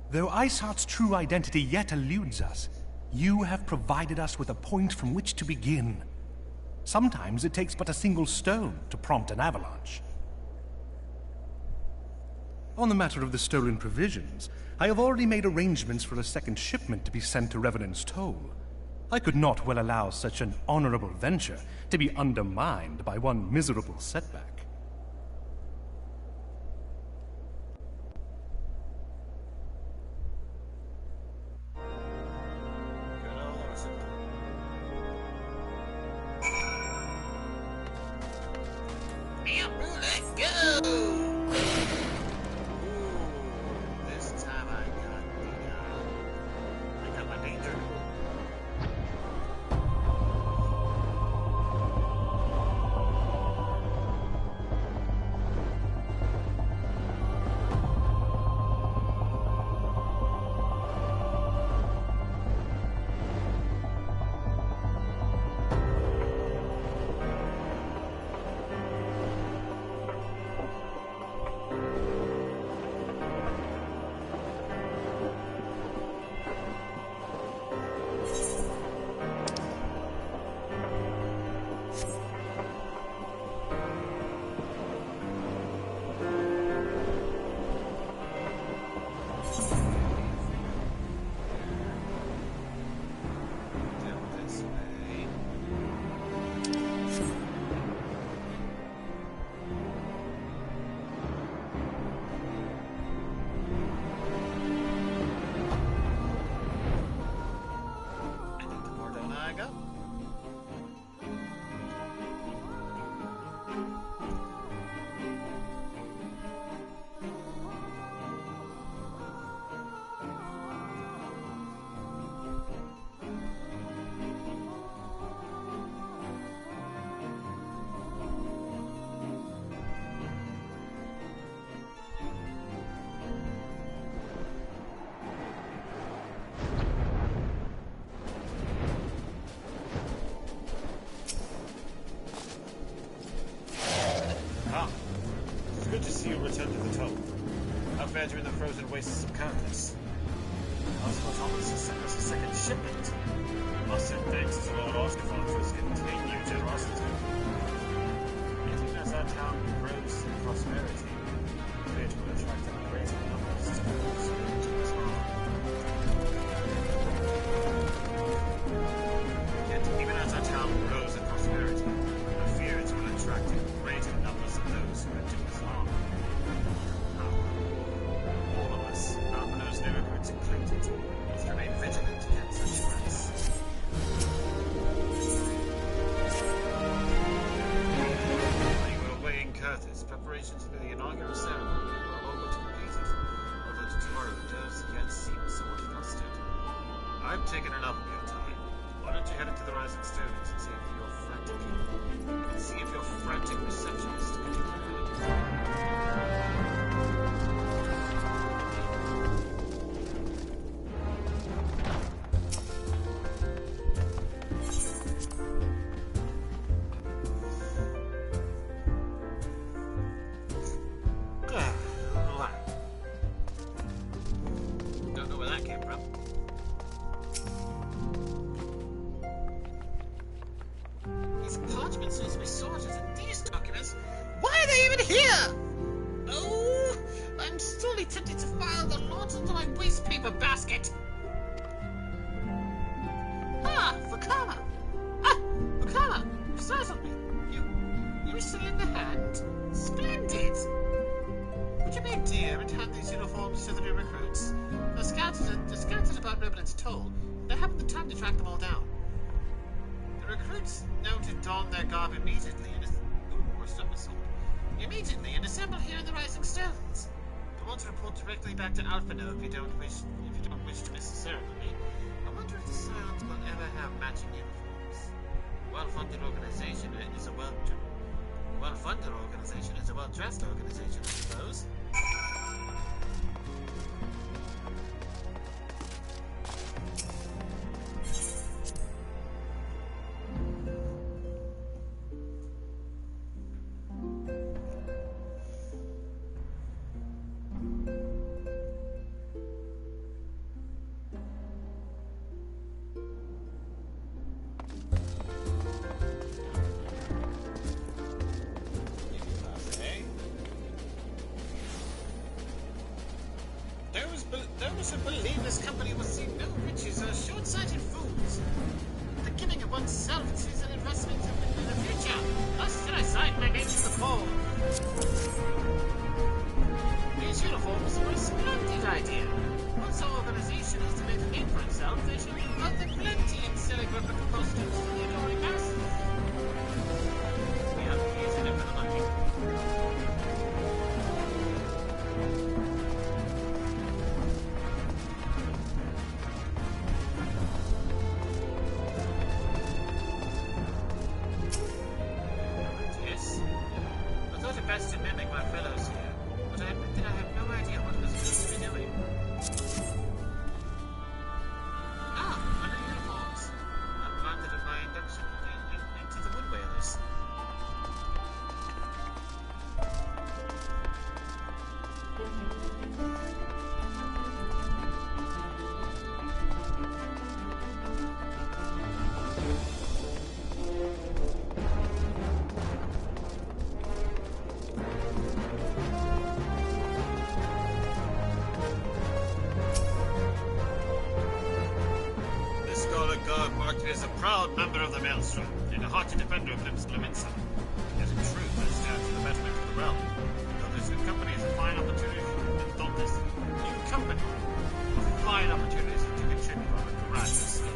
[SPEAKER 11] Though Iceheart's true identity yet eludes us, you have provided us with a point from which to begin. Sometimes it takes but a single stone to prompt an avalanche. On the matter of the stolen provisions, I have already made arrangements for a second shipment to be sent to Revenant's Toll. I could not well allow such an honorable venture to be undermined by one miserable setback.
[SPEAKER 8] fed you in the frozen wastes of Curtis. Also, Thomas has sent us a second shipment. Must send thanks to Lord Osterford for his continued generosity. Even as our town grows in prosperity, it will attract a greater numbers to those who do us harm. Yet, even as our town grows in prosperity, I fear it will attract greater numbers of those who do us harm. All of us, Almanos and recruits included, must remain vigilant against such threats. While you were away in Curtis, preparations for the inaugural ceremony were all but completed, although tomorrow does yet seem somewhat flustered. I've taken enough of your time. Why don't you head into the Rising Stones and see if your frantic receptionist can be heard. Don't know where that came from. These parchments need to be sorted, and these documents... Why are they even here? Oh, I'm sorely tempted to file the lot into my waste paper basket. Vakama! Vakama! You startled me. You were still in the hand? Splendid! Would you be a dear and hand these uniforms to the new recruits? They're scattered about Revenant's Toll. They haven't the time to track them all down. The recruits know to don their garb immediately and assemble here in the Rising Stones. I want to report directly back to Alphino if you don't wish to miss the ceremony. I wonder if the Scions will ever have matching uniforms. A well-funded organization is a well-dressed organization, I suppose. Those who believe this company will see no riches are short-sighted fools. The giving of oneself is an investment in the future. Thus did I sign my name to the poll. These uniforms are a splendid idea. Once our organization has to make a name for itself, there should be worth plenty in selling replica costumes to the adoring masses. We have keys in it for the money. Best to mimic my fellows here, but I admit that I have no idea what we're supposed to be doing. My new uniforms. I'm reminded of my induction into the Wood Whalers. Is a proud member of the Maelstrom and a hearty defender of Liminsa. Yet in truth, I stand for the betterment of the realm. Though this new company is a fine opportunity to contribute on a grand scale.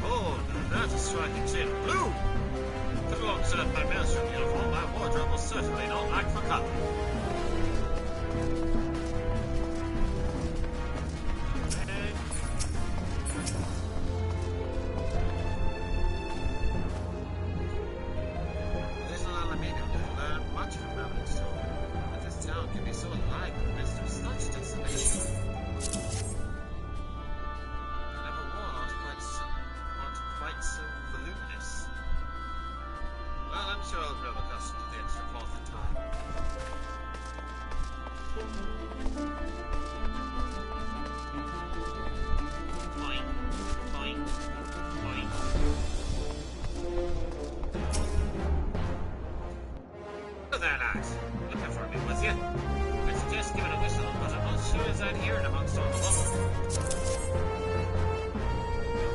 [SPEAKER 8] Oh, now that is striking shade of blue! Put alongside my Maelstrom uniform, my wardrobe will certainly not lack for color. Much from Revenant's Toll, but this town can be so alive in the midst of such desolation. was out here and amongst all the lumber.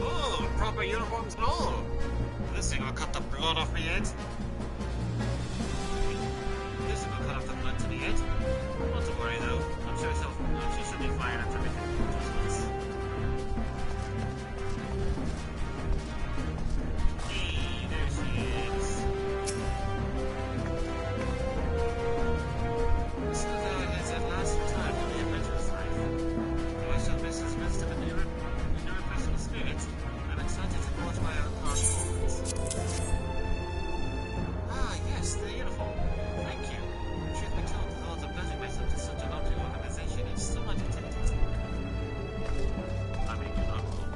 [SPEAKER 8] Oh, proper uniforms and all. This thing will cut the blood off my head. This thing will cut off the blood to my head. Not to worry though. I'm sure she'll be fine after we can do this. Hey, there she is. So though it is at last time in the adventurous life, though I shall miss his wisdom and irrepressible spirit, I'm excited to forge my own path forwards. Ah, yes, the uniform. Thank you. Truth be told, the thought of pledging myself to such a lofty organization is so much tempting. I mean, you're not wrong.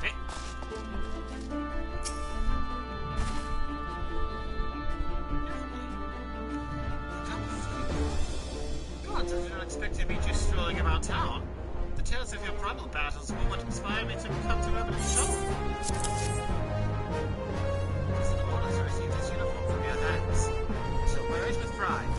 [SPEAKER 8] Hey. God, I did not expect to meet you strolling about town. The tales of your primal battles were what inspired me to come to Eminence Show. It's an honor to receive this uniform from your hands. I shall wear it with pride.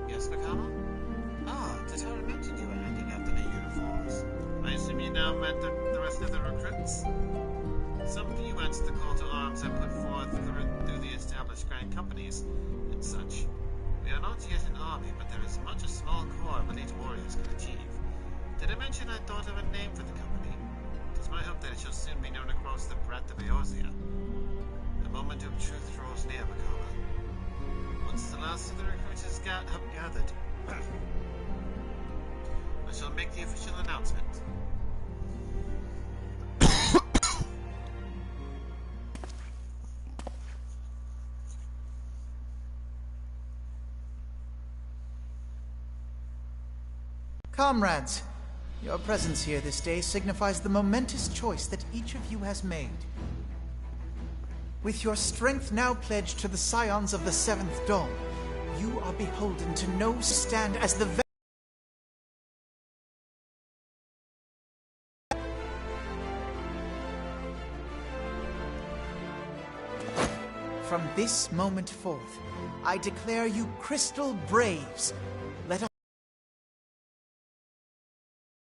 [SPEAKER 8] Yes, Vakama? Ah, Tatara mentioned you were handing out the new uniforms. I assume you now met the rest of the recruits? Some few answered the call to arms and put forth through the established grand companies and such. We are not yet an army, but there is much a small corps of elite warriors can achieve. Did I mention I thought of a name for the company? It is my hope that it shall soon be known across the breadth of Eorzea. The moment of truth draws near, Vakama. Once the last of the recruits have gathered, I shall make the official announcement.
[SPEAKER 12] Comrades, your presence here this day signifies the momentous choice that each of you has made. With your strength now pledged to the scions of the Seventh Dawn, you are beholden to no stand as the From this moment forth, I declare you Crystal Braves. Let us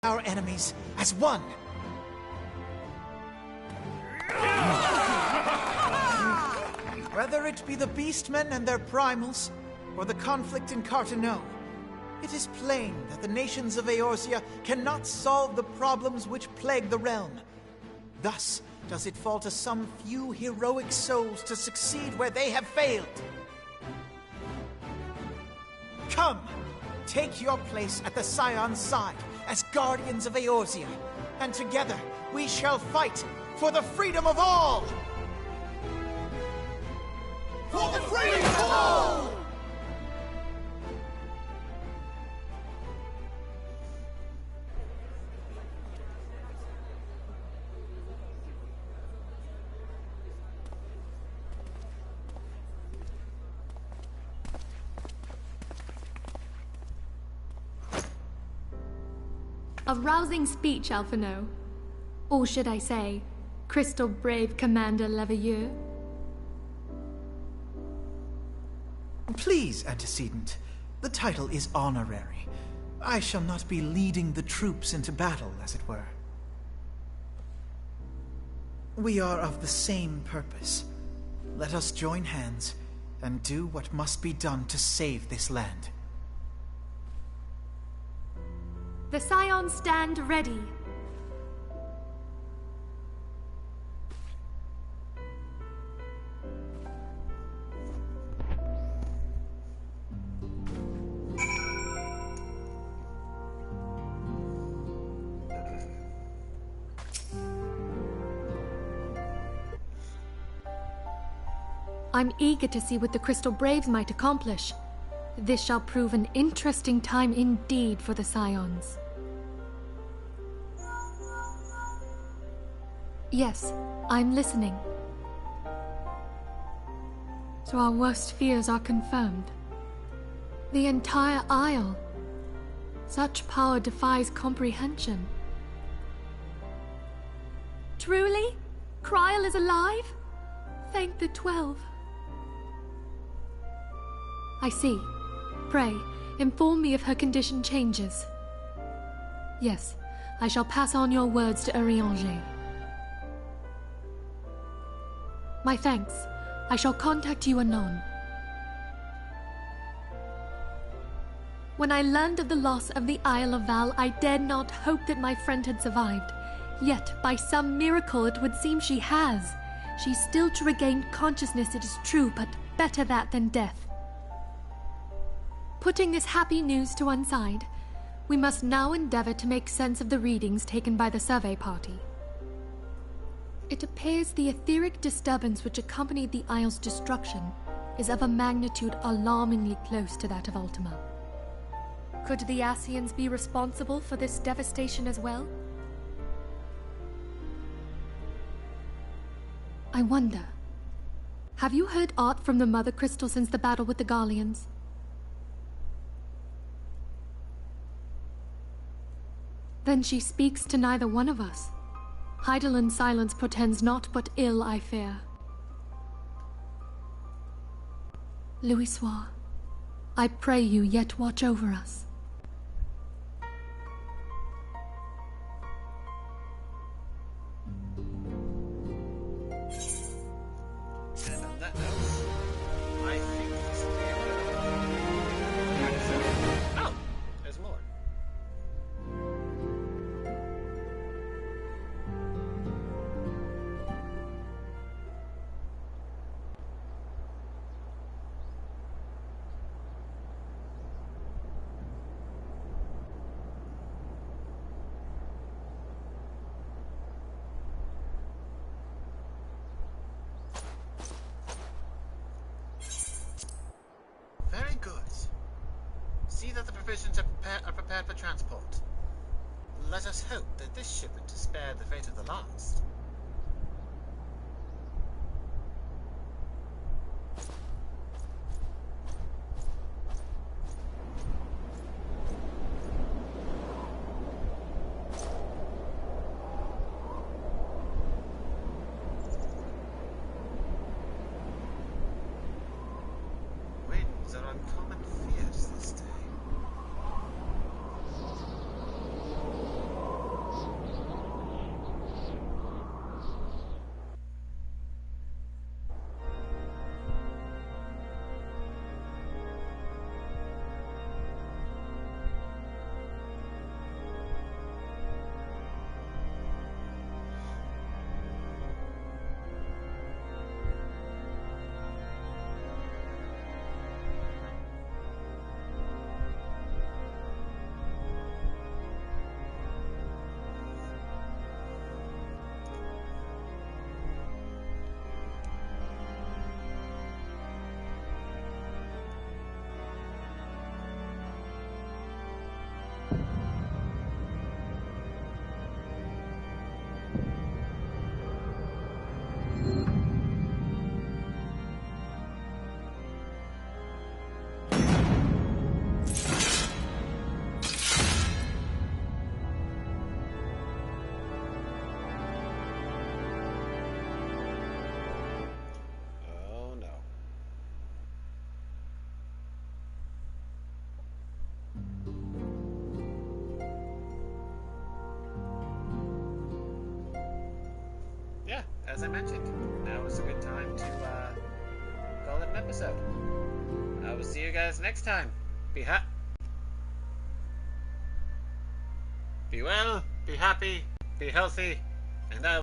[SPEAKER 12] our enemies as one. Whether it be the Beastmen and their primals, or the conflict in Carteneau, it is plain that the nations of Eorzea cannot solve the problems which plague the realm. Thus does it fall to some few heroic souls to succeed where they have failed. Come, take your place at the Scion's side as guardians of Eorzea, and together we shall fight for the freedom of all! For the freedom of all!
[SPEAKER 6] A rousing speech, Alphino. Or should I say, Crystal Brave Commander Leveilleur?
[SPEAKER 12] Please, Antecedent. The title is honorary. I shall not be leading the troops into battle, as it were. We are of the same purpose. Let us join hands and do what must be done to save this land.
[SPEAKER 6] The Scions stand ready. I'm eager to see what the Crystal Braves might accomplish. This shall prove an interesting time indeed for the Scions. Yes, I'm listening. So our worst fears are confirmed. The entire Isle. Such power defies comprehension. Truly? Kryl is alive? Thank the 12. I see. Pray, inform me if her condition changes. Yes, I shall pass on your words to Urianger. My thanks. I shall contact you anon. When I learned of the loss of the Isle of Val, I dared not hope that my friend had survived. Yet, by some miracle, it would seem she has. She's still to regain consciousness, it is true, but better that than death. Putting this happy news to one side, we must now endeavor to make sense of the readings taken by the survey party. It appears the etheric disturbance which accompanied the Isle's destruction is of a magnitude alarmingly close to that of Ultima. Could the Ascians be responsible for this devastation as well? I wonder, have you heard aught from the Mother Crystal since the battle with the Garleans? Then she speaks to neither one of us. Heidelind's silence portends naught but ill, I fear. Louisoix, I pray you yet watch over us.
[SPEAKER 8] And on that note, I think this will be Oh! There's more. Very good. See that the provisions are prepared for transport. Let us hope that this shipment is spared the fate of the last. Winds are uncommon fierce this day.
[SPEAKER 1] as I mentioned, now is a good time to call it an episode. I will see you guys next time. Be well, be happy, be healthy, and I